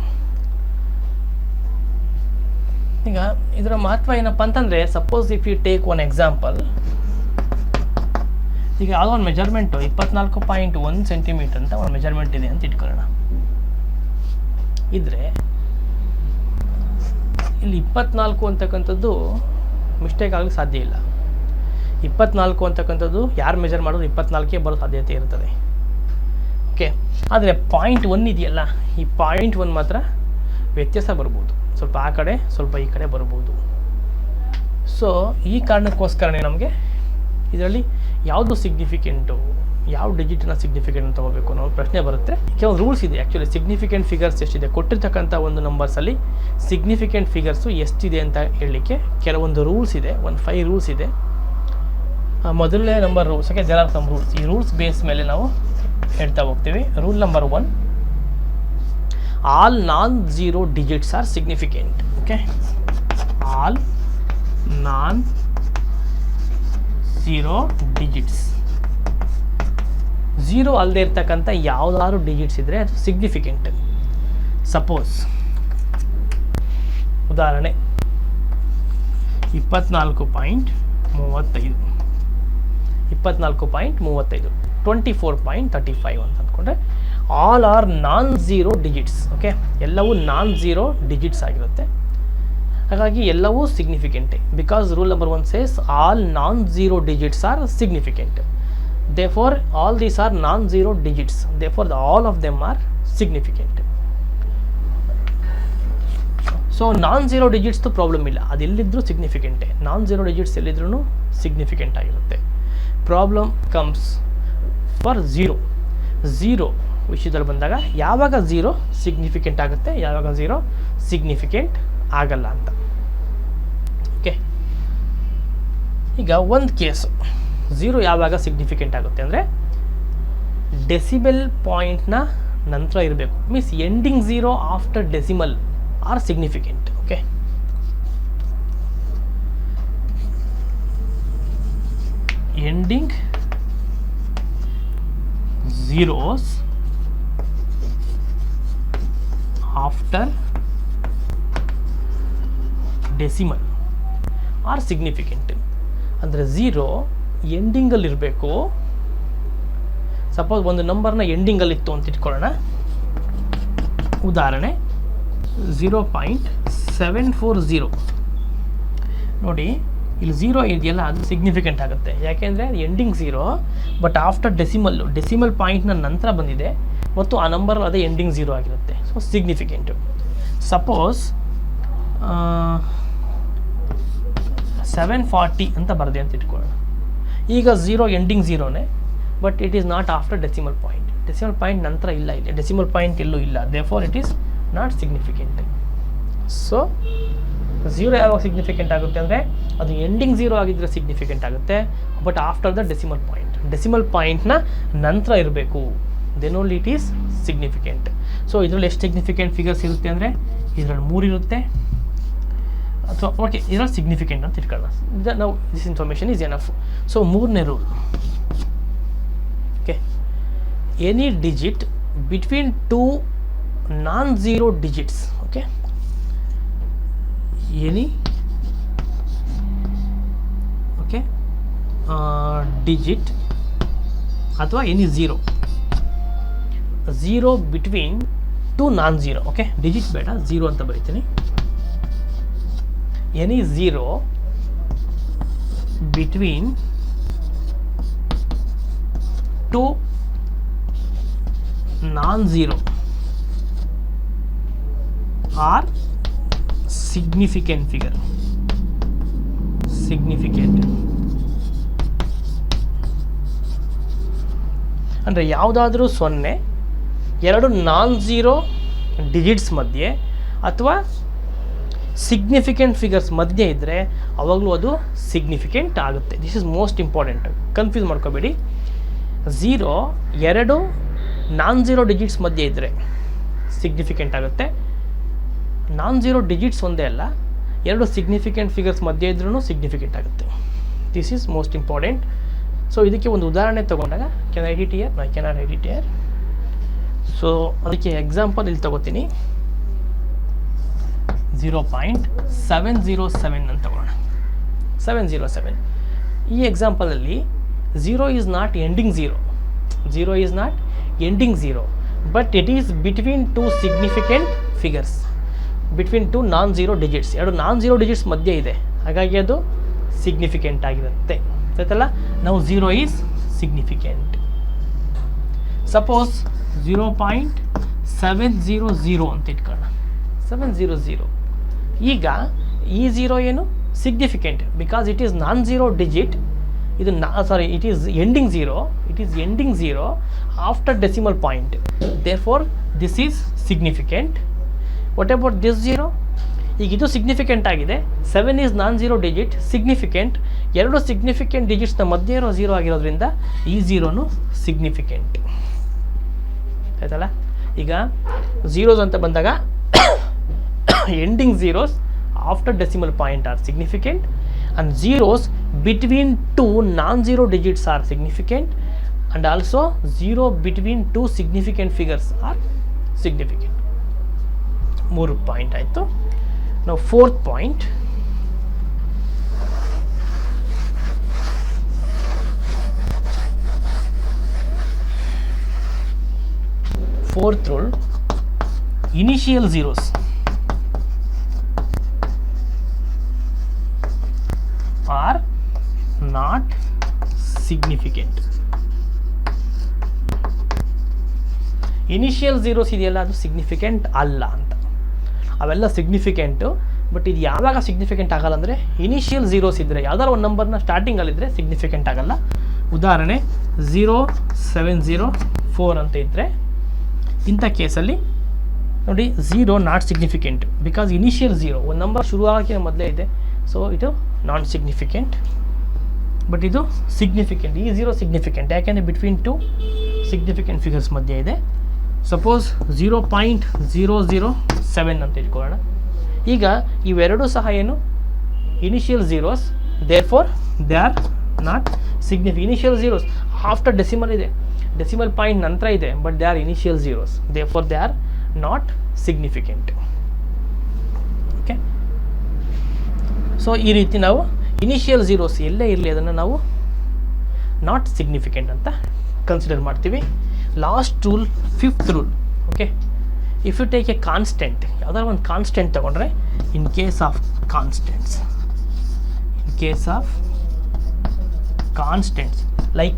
ಈಗ ಇದರ ಮಹತ್ವ ಏನಪ್ಪ ಅಂತಂದರೆ, suppose if you take one example ಈಗ ಯಾವುದೋ ಒಂದು ಮೆಜರ್ಮೆಂಟು 24.1 ಸೆಂಟಿಮೀಟರ್ ಅಂತ ಒಂದು ಮೆಜರ್ಮೆಂಟ್ ಇದೆ ಅಂತ ಇಟ್ಕೊಳ್ಳೋಣ. ಇದ್ರೆ ಇಲ್ಲಿ 24 ಅಂತಕ್ಕಂಥದ್ದು ಮಿಸ್ಟೇಕ್ ಆಗಲಿಕ್ಕೆ ಸಾಧ್ಯ ಇಲ್ಲ. 24 ಅಂತಕ್ಕಂಥದ್ದು ಯಾರು ಮೆಜರ್ ಮಾಡೋದು 24ಗೆ ಬರೋ ಸಾಧ್ಯತೆ ಇರ್ತದೆ. ಓಕೆ, ಆದರೆ 0.1 ಇದೆಯಲ್ಲ, ಈ 0.1 ಮಾತ್ರ ವ್ಯತ್ಯಾಸ ಬರ್ಬೋದು, ಸ್ವಲ್ಪ ಆ ಕಡೆ ಸ್ವಲ್ಪ ಈ ಕಡೆ ಬರ್ಬೋದು. ಸೊ ಈ ಕಾರಣಕ್ಕೋಸ್ಕರನೇ ನಮಗೆ ಇದರಲ್ಲಿ ಯಾವುದು ಸಿಗ್ನಿಫಿಕೆಂಟು, ಯಾವ ಡಿಜಿಟನ್ನ ಸಿಗ್ನಿಫಿಕೆಂಟ್ ಅಂತ ತಗೋಬೇಕು ಅನ್ನೋ ಪ್ರಶ್ನೆ ಬರುತ್ತೆ. ಕೆಲವೊಂದು ರೂಲ್ಸ್ ಇದೆ ಆ್ಯಕ್ಚುಲಿ. ಸಿಗ್ನಿಫಿಕೆಂಟ್ ಫಿಗರ್ಸ್ ಎಷ್ಟಿದೆ, ಕೊಟ್ಟಿರ್ತಕ್ಕಂಥ ಒಂದು ನಂಬರ್ಸಲ್ಲಿ ಸಿಗ್ನಿಫಿಕೆಂಟ್ ಫಿಗರ್ಸು ಎಷ್ಟಿದೆ ಅಂತ ಹೇಳಲಿಕ್ಕೆ ಕೆಲವೊಂದು ರೂಲ್ಸ್ ಇದೆ. ಒಂದು 5 ರೂಲ್ಸ್ ಇದೆ. ಮೊದಲನೇ number rules, okay, there are some rules. ಈ ರೂಲ್ಸ್ ಬೇಸ್ ಮೇಲೆ ನಾವು ಹೇಳ್ತಾ ಹೋಗ್ತೀವಿ. Rule number 1, all non zero digits are significant. Okay, all non zero digits, zero ಅಲ್ಲದೆ ಇರ್ತಕ್ಕಂಥ ಯಾವುದಾದ್ರು ಡಿಜಿಟ್ಸ್ ಇದ್ದರೆ ಅದು ಸಿಗ್ನಿಫಿಕೆಂಟ್. ಸಪೋಸ್ ಉದಾಹರಣೆ 24.35, 24.35, 24.35 ಅಂತ ಅಂದ್ಕೊಂಡ್ರೆ all are non zero digits. Okay, ಎಲ್ಲವೂ ನಾನ್ ಝೀರೋ ಡಿಜಿಟ್ಸ್ ಆಗಿರುತ್ತೆ. ಹಾಗಾಗಿ ಎಲ್ಲವೂ ಸಿಗ್ನಿಫಿಕೆಂಟೇ. Because rule number 1 says all non zero digits are significant. Therefore all these are non zero digits, therefore all of them are significant. So non zero ಡಿಜಿಟ್ಸ್ದು problem ಇಲ್ಲ, ಅದೆಲ್ಲಿದ್ದರೂ ಸಿಗ್ನಿಫಿಕೆಂಟೇ. Non zero digits ಎಲ್ಲಿದ್ರೂ significant ಆಗಿರುತ್ತೆ. Problem comes for zero ವಿಷಯದಲ್ಲಿ ಬಂದಾಗ ಯಾವಾಗ zero significant ಆಗುತ್ತೆ, ಯಾವಾಗ ಝೀರೋ ಸಿಗ್ನಿಫಿಕೆಂಟ್ ಆಗಲ್ಲ ಅಂತ. ಓಕೆ, ಈಗ ಒಂದು ಕೇಸು ಝೀರೋ ಯಾವಾಗ ಸಿಗ್ನಿಫಿಕೆಂಟ್ ಆಗುತ್ತೆ ಅಂದರೆ ಡೆಸಿಬಲ್ ಪಾಯಿಂಟ್ನ ನಂತರ ಇರಬೇಕು. Means ending zero after decimal are significant. Okay, ending zeros after decimal are significant. ಅಂದರೆ ಝೀರೋ ಎಂಡಿಂಗಲ್ಲಿರಬೇಕು. ಸಪೋಸ್ ಒಂದು ನಂಬರ್ನ ಎಂಡಿಂಗಲ್ಲಿತ್ತು ಅಂತ ಇಟ್ಕೊಳ್ಳೋಣ. ಉದಾಹರಣೆ 0.740 ನೋಡಿ, ಇಲ್ಲಿ ಝೀರೋ ಇದೆಯಲ್ಲ ಅದು ಸಿಗ್ನಿಫಿಕೆಂಟ್ ಆಗುತ್ತೆ. ಯಾಕೆಂದರೆ ending zero, but after decimal ಪಾಯಿಂಟ್ನ ನಂತರ ಬಂದಿದೆ ಮತ್ತು ಆ ನಂಬರ್ ಅದೇ ಎಂಡಿಂಗ್ ಝೀರೋ ಆಗಿರುತ್ತೆ. So significant. ಸಪೋಸ್ 740 ಅಂತ ಬರದೆ ಅಂತ ಇಟ್ಕೊಳ್ಳೋಣ. ಈಗ ಝೀರೋ ಎಂಡಿಂಗ್ ಝೀರೋನೇ, but it is not after decimal point. Decimal point ನಂತರ ಇಲ್ಲ, ಇಲ್ಲಿ ಡೆಸಿಮಲ್ ಪಾಯಿಂಟ್ ಎಲ್ಲೂ ಇಲ್ಲ. Therefore it is not significant. So zero ಯಾವಾಗ ಸಿಗ್ನಿಫಿಕೆಂಟ್ ಆಗುತ್ತೆ ಅಂದರೆ ಅದು ಎಂಡಿಂಗ್ ಝೀರೋ ಆಗಿದ್ದರೆ ಸಿಗ್ನಿಫಿಕೆಂಟ್ ಆಗುತ್ತೆ, ಬಟ್ ಆಫ್ಟರ್ ದ ಡೆಸಿಮಲ್ ಪಾಯಿಂಟ್ನ ನಂತರ ಇರಬೇಕು. Then only it is significant. So ಇದರಲ್ಲಿ ಎಷ್ಟು ಸಿಗ್ನಿಫಿಕೆಂಟ್ ಫಿಗರ್ಸ್ ಇರುತ್ತೆ ಅಂದರೆ ಇದರಲ್ಲಿ 3 ಇರುತ್ತೆ. ಅಥವಾ ಓಕೆ, ಇದರಲ್ಲಿ ಸಿಗ್ನಿಫಿಕೆಂಟ್ ಅಂತ ಇಟ್ಕೊಳ್ಳೋಣ. ನಾವು this information is enough. So 3ನೇ rule, okay, any digit between 2 non zero digits. Okay, any okay digit ಅಥವಾ any zero between 2 non zero. Okay, digit ಬೇಡ, ಝೀರೋ ಅಂತ ಬರೀತೀನಿ. Any zero between 2 non zero are significant figure. Significant ಅಂದರೆ ಯಾವುದಾದ್ರೂ 0 2 non zero digits ಮಧ್ಯೆ ಅಥವಾ significant figures ಮಧ್ಯೆ ಇದ್ದರೆ ಅವಾಗಲೂ ಅದು ಸಿಗ್ನಿಫಿಕೆಂಟ್ ಆಗುತ್ತೆ. This is most important, confuse ಮಾಡ್ಕೋಬೇಡಿ. ಝೀರೋ 2 ನಾನ್ ಝೀರೋ ಡಿಜಿಟ್ಸ್ ಮಧ್ಯೆ ಇದ್ದರೆ ಸಿಗ್ನಿಫಿಕೆಂಟ್ ಆಗುತ್ತೆ. ನಾನ್ ಝೀರೋ ಡಿಜಿಟ್ಸ್ ಒಂದೇ ಅಲ್ಲ, 2 ಸಿಗ್ನಿಫಿಕೆಂಟ್ ಫಿಗರ್ಸ್ ಮಧ್ಯೆ ಇದ್ರೂ ಸಿಗ್ನಿಫಿಕೆಂಟ್ ಆಗುತ್ತೆ. This is most important. So ಇದಕ್ಕೆ ಒಂದು ಉದಾಹರಣೆ ತೊಗೊಂಡಾಗ can I edit here? I can edit here. So ಅದಕ್ಕೆ ಎಕ್ಸಾಂಪಲ್ ಇಲ್ಲಿ ತೊಗೋತೀನಿ. 0.707 ಅಂತ ತಗೊಳ್ಳೋಣ. 707 ಈ ಎಕ್ಸಾಂಪಲಲ್ಲಿ 0 is not ending 0. 0 is not ending 0, but it is between two significant figures, between two non-zero digits. ಎರಡು non-zero digits ಮಧ್ಯೆ ಇದೆ, ಹಾಗಾಗಿ ಅದು ಸಿಗ್ನಿಫಿಕೆಂಟ್ ಆಗಿರುತ್ತೆ. ಆಯ್ತಲ್ಲ, ನಾವು 0 ಈಸ್ ಸಿಗ್ನಿಫಿಕೆಂಟ್. ಸಪೋಸ್ 0.700 ಅಂತ ಇಟ್ಕೊಳ್ಳೋಣ, 700. ಈಗ ಈ 0 ಏನು significant, because it is non zero digit. ಇದು it is ending 0, it is ending 0 after decimal point. Therefore this is significant. What about this 0? ಈಗ ಇದು ಸಿಗ್ನಿಫಿಕೆಂಟ್ ಆಗಿದೆ. 7 ಈಸ್ ನಾನ್-ಝೀರೋ ಡಿಜಿಟ್, ಸಿಗ್ನಿಫಿಕೆಂಟ್. ಎರಡು ಸಿಗ್ನಿಫಿಕೆಂಟ್ ಡಿಜಿಟ್ಸ್ನ ಮಧ್ಯೆ ಇರೋ 0 ಆಗಿರೋದ್ರಿಂದ ಈ 0ನು ಸಿಗ್ನಿಫಿಕೆಂಟ್. ಆಯ್ತಲ್ಲ, ಈಗ ಝೀರೋಸ್ ಅಂತ ಬಂದಾಗ ending zeros after decimal point are significant, and zeros between two non-zero digits are significant, and also 0 between two significant figures are significant. 3 point ಆಯಿತು. ನಾವು 4th point, fourth rule, initial zeros are not significant. Initial zeros ಇದೆಯಲ್ಲ, ಅದು significant ಅಲ್ಲ ಅಂತ. ಅವೆಲ್ಲ ಸಿಗ್ನಿಫಿಕೆಂಟು, but ಇದು ಯಾವಾಗ significant ಆಗಲ್ಲ ಅಂದರೆ ಇನಿಷಿಯಲ್ ಝೀರೋಸ್ ಇದ್ದರೆ, ಯಾವ್ದಾದ್ರು ಒಂದು ನಂಬರ್ನ ಸ್ಟಾರ್ಟಿಂಗಲ್ಲಿದ್ದರೆ ಸಿಗ್ನಿಫಿಕೆಂಟ್ ಆಗಲ್ಲ. ಉದಾಹರಣೆ 0704 ಅಂತ ಇದ್ದರೆ, ಇಂಥ ಕೇಸಲ್ಲಿ ನೋಡಿ 0 ನಾಟ್ ಸಿಗ್ನಿಫಿಕೆಂಟ್, ಬಿಕಾಸ್ ಇನಿಷಿಯಲ್ 0 ಒಂದು ನಂಬರ್ ಶುರು ಆಗೋಕ್ಕೆ ಮೊದಲೇ ಇದೆ, ಸೊ ಇದು ನಾನ್ ಸಿಗ್ನಿಫಿಕೆಂಟ್. ಬಟ್ ಇದು ಸಿಗ್ನಿಫಿಕೆಂಟ್, ಈ 0 ಸಿಗ್ನಿಫಿಕೆಂಟ್, ಯಾಕೆಂದರೆ ಬಿಟ್ವೀನ್ ಟು ಸಿಗ್ನಿಫಿಕೆಂಟ್ ಫಿಗರ್ಸ್ ಮಧ್ಯೆ ಇದೆ. ಸಪೋಸ್ 0.007 ಅಂತ ಇಟ್ಕೊಳ್ಳೋಣ. ಈಗ ಇವೆರಡೂ ಸಹ ಏನು initial zeros, therefore they are not significant. Initial zeros after decimal ಇದೆ, ಡೆಸಿಮಲ್ ಪಾಯಿಂಟ್ ನಂತರ ಇದೆ, but they are initial zeros, therefore they are not significant. Okay, so ಈ ರೀತಿ ನಾವು ಇನಿಷಿಯಲ್ ಝೀರೋಸ್ ಎಲ್ಲೇ ಇರಲಿ ಅದನ್ನು ನಾವು ನಾಟ್ ಸಿಗ್ನಿಫಿಕೆಂಟ್ ಅಂತ ಕನ್ಸಿಡರ್ ಮಾಡ್ತೀವಿ. Last rule, 5th rule. Okay, if you take a constant, ಯಾವ್ದಾದ್ರು ಒಂದು ಕಾನ್ಸ್ಟೆಂಟ್ ತೊಗೊಂಡ್ರೆ, in case of constants like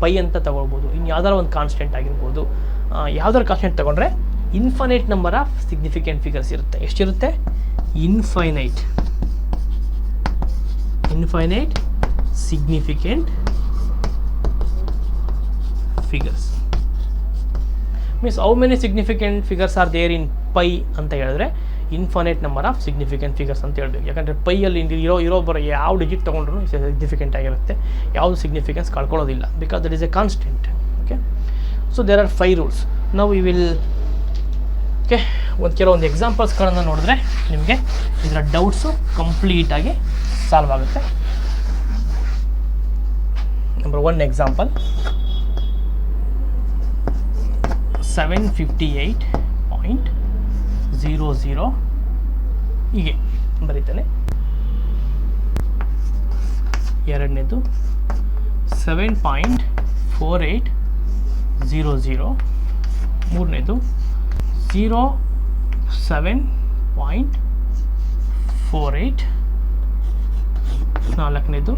pi ಅಂತ ತಗೊಳ್ಬೋದು, ಇನ್ನು ಯಾವ್ದಾರು ಒಂದು ಕಾನ್ಸ್ಟೆಂಟ್ ಆಗಿರ್ಬೋದು. ಯಾವ್ದಾದ್ರು ಕಾನ್ಸ್ಟೆಂಟ್ ತೊಗೊಂಡ್ರೆ infinite number of significant figures ಇರುತ್ತೆ. ಎಷ್ಟಿರುತ್ತೆ? Infinite significant figures means how many significant figures are there in pi ಅಂತ ಹೇಳಿದ್ರೆ infinite number of significant figures ಅಂತ ಹೇಳ್ಬೇಕು. ಯಾಕಂದರೆ ಪೈಯಲ್ಲಿ ಇರೋ ಬರೋ ಯಾವ ಡಿಜಿಟ್ ತೊಗೊಂಡ್ರು ಸಿಗ್ನಿಫಿಕೆಂಟ್ ಆಗಿರುತ್ತೆ, ಯಾವುದು ಸಿಗ್ನಿಫಿಕೆನ್ಸ್ ಕಳ್ಕೊಳ್ಳೋದಿಲ್ಲ, because that is a constant. Okay, so there are 5 rules. ನಾವು ವಿ ವಿಲ್ ಓಕೆ ಕೆಲವೊಂದು ಎಕ್ಸಾಂಪಲ್ಸ್ಗಳನ್ನು ನೋಡಿದ್ರೆ ನಿಮಗೆ ಇದರ ಡೌಟ್ಸು ಕಂಪ್ಲೀಟಾಗಿ ಸಾಲ್ವ್ ಆಗುತ್ತೆ. ನಂಬರ್ 1 ಎಕ್ಸಾಂಪಲ್, 758.00 ಹೀಗೆ ಬರೀತಾನೆ. ಎರಡನೇದು 7.4800, ಮೂರನೇದು 07.48, ನಾಲ್ಕನೇದು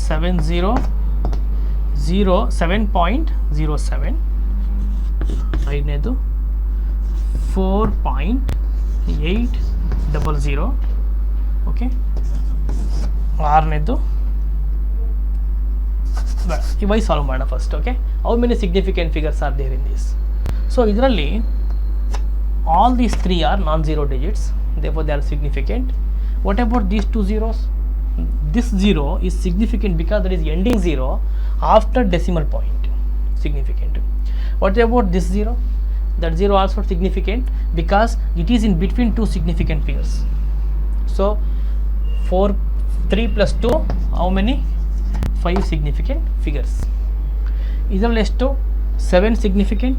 7.07, ಐದನೇದು 4.800. ಓಕೆ, ಆರನೇದು ಬೇಡ, ಇವೈ ಸಾಲ್ವ್ ಮಾಡೋಣ first. Okay, how many significant figures are there in this? So ಇದರಲ್ಲಿ all these 3 are non zero digits, therefore they are significant. What about these 2 zeros? This 0 is significant because that is ending 0 after decimal point, significant. What about this 0? That 0 also significant because it is in between two significant figures. So 3 plus 2, how many? 5 significant figures. ಇದರಲ್ಲಿ ಎಷ್ಟು? 7 significant,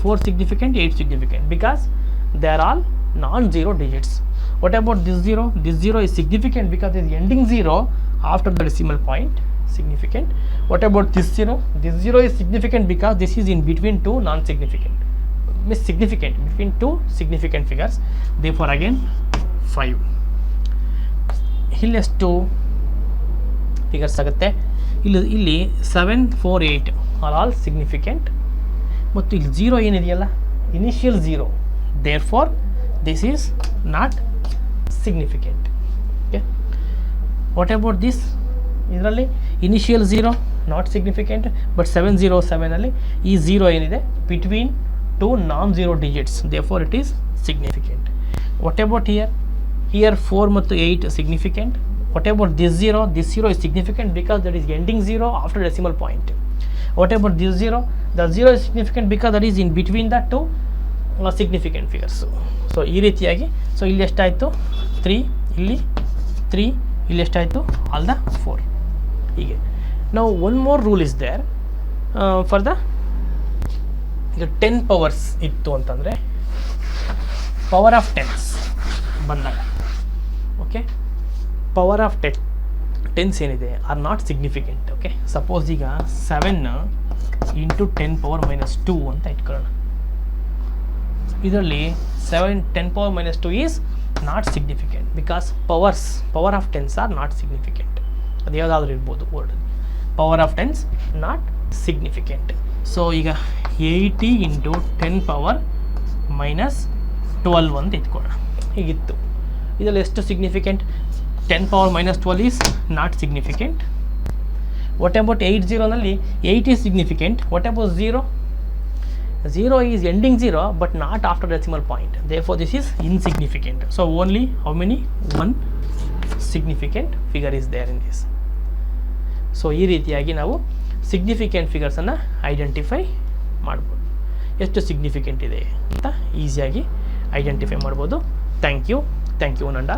4 significant, 8 significant, because they are all non-zero digits. What about this 0? This 0 is significant because it is ending 0 after the decimal point, significant. What about this 0? This 0 is significant because this is in between two non-significant, means significant between two significant figures. Therefore again 5. ಇಲ್ಲಿ ಎಷ್ಟು figures ಆಗುತ್ತೆ? ಇಲ್ಲಿ 7, 4, 8 are all significant. ಮತ್ತು ಇಲ್ಲಿ 0 ಏನಿದೆಯಲ್ಲ, initial 0, therefore this is not significant. Okay, what about this? ಇದರಲ್ಲಿ initial 0 not significant, but 707ಅಲ್ಲಿ ಈ 0 ಏನಿದೆ between two non zero digits, therefore it is significant. What about here 4 ಮತ್ತು 8 significant. What about this 0? This 0 is significant because that is ending 0 after decimal point. What about this 0? The 0 is significant because that is in between the two significant figures. So ಈ ರೀತಿಯಾಗಿ, so ಇಲ್ಲಿ ಎಷ್ಟಾಯಿತು 3, ಇಲ್ಲಿ 3, ಇಲ್ಲಿ ಎಷ್ಟಾಯಿತು all the 4. ಹೀಗೆ ನಾವು one more rule is there for the, ಈಗ 10 ಪವರ್ಸ್ ಇತ್ತು ಅಂತಂದರೆ ಪವರ್ ಆಫ್ ಟೆನ್ಸ್ ಬಂದಾಗ, ಓಕೆ, ಪವರ್ ಆಫ್ ಟೆನ್ಸ್ ಏನಿದೆ are not significant. Okay, suppose ಈಗ 7 ಇಂಟು 10 ಪವರ್ -2 ಅಂತ ಇಟ್ಕೊಳ್ಳೋಣ. ಇದರಲ್ಲಿ 10 power -2 is not significant because power of tens are not significant. ಅದು ಯಾವುದಾದ್ರೂ ಇರ್ಬೋದು ವರ್ಡಲ್ಲಿ, power of tens not significant. So ಈಗ 80 ಇಂಟು 10 ಪವರ್ -12 ಅಂತ ಇಟ್ಕೊಳ್ಳೋಣ. ಹೀಗಿತ್ತು. ಇದರಲ್ಲಿ ಎಷ್ಟು significant? 10 power -12 is not significant. What about 80ನಲ್ಲಿ 8 is significant. What about 0? 0 is ending 0 but not after decimal point, therefore this is insignificant. So only how many? 1 significant figure is there in this. So ಈ ರೀತಿಯಾಗಿ ನಾವು significant ಫಿಗರ್ಸನ್ನು identify ಮಾಡ್ಬೋದು, ಎಷ್ಟು significant ಇದೆ ಅಂತ ಈಸಿಯಾಗಿ identify ಮಾಡ್ಬೋದು. ಥ್ಯಾಂಕ್ ಯು ನಂಡ.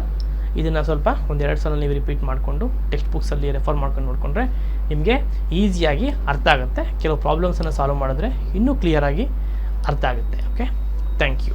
ಇದನ್ನು ಸ್ವಲ್ಪ 1-2 ಸಲ ನೀವು ರಿಪೀಟ್ ಮಾಡಿಕೊಂಡು ಟೆಕ್ಸ್ಟ್ ಬುಕ್ಸಲ್ಲಿ ರೆಫರ್ ಮಾಡ್ಕೊಂಡು ನೋಡಿಕೊಂಡ್ರೆ ನಿಮಗೆ ಈಸಿಯಾಗಿ ಅರ್ಥ ಆಗುತ್ತೆ. ಕೆಲವು ಪ್ರಾಬ್ಲಮ್ಸನ್ನು ಸಾಲ್ವ್ ಮಾಡಿದ್ರೆ ಇನ್ನೂ ಕ್ಲಿಯರಾಗಿ ಅರ್ಥ ಆಗುತ್ತೆ. Okay, thank you.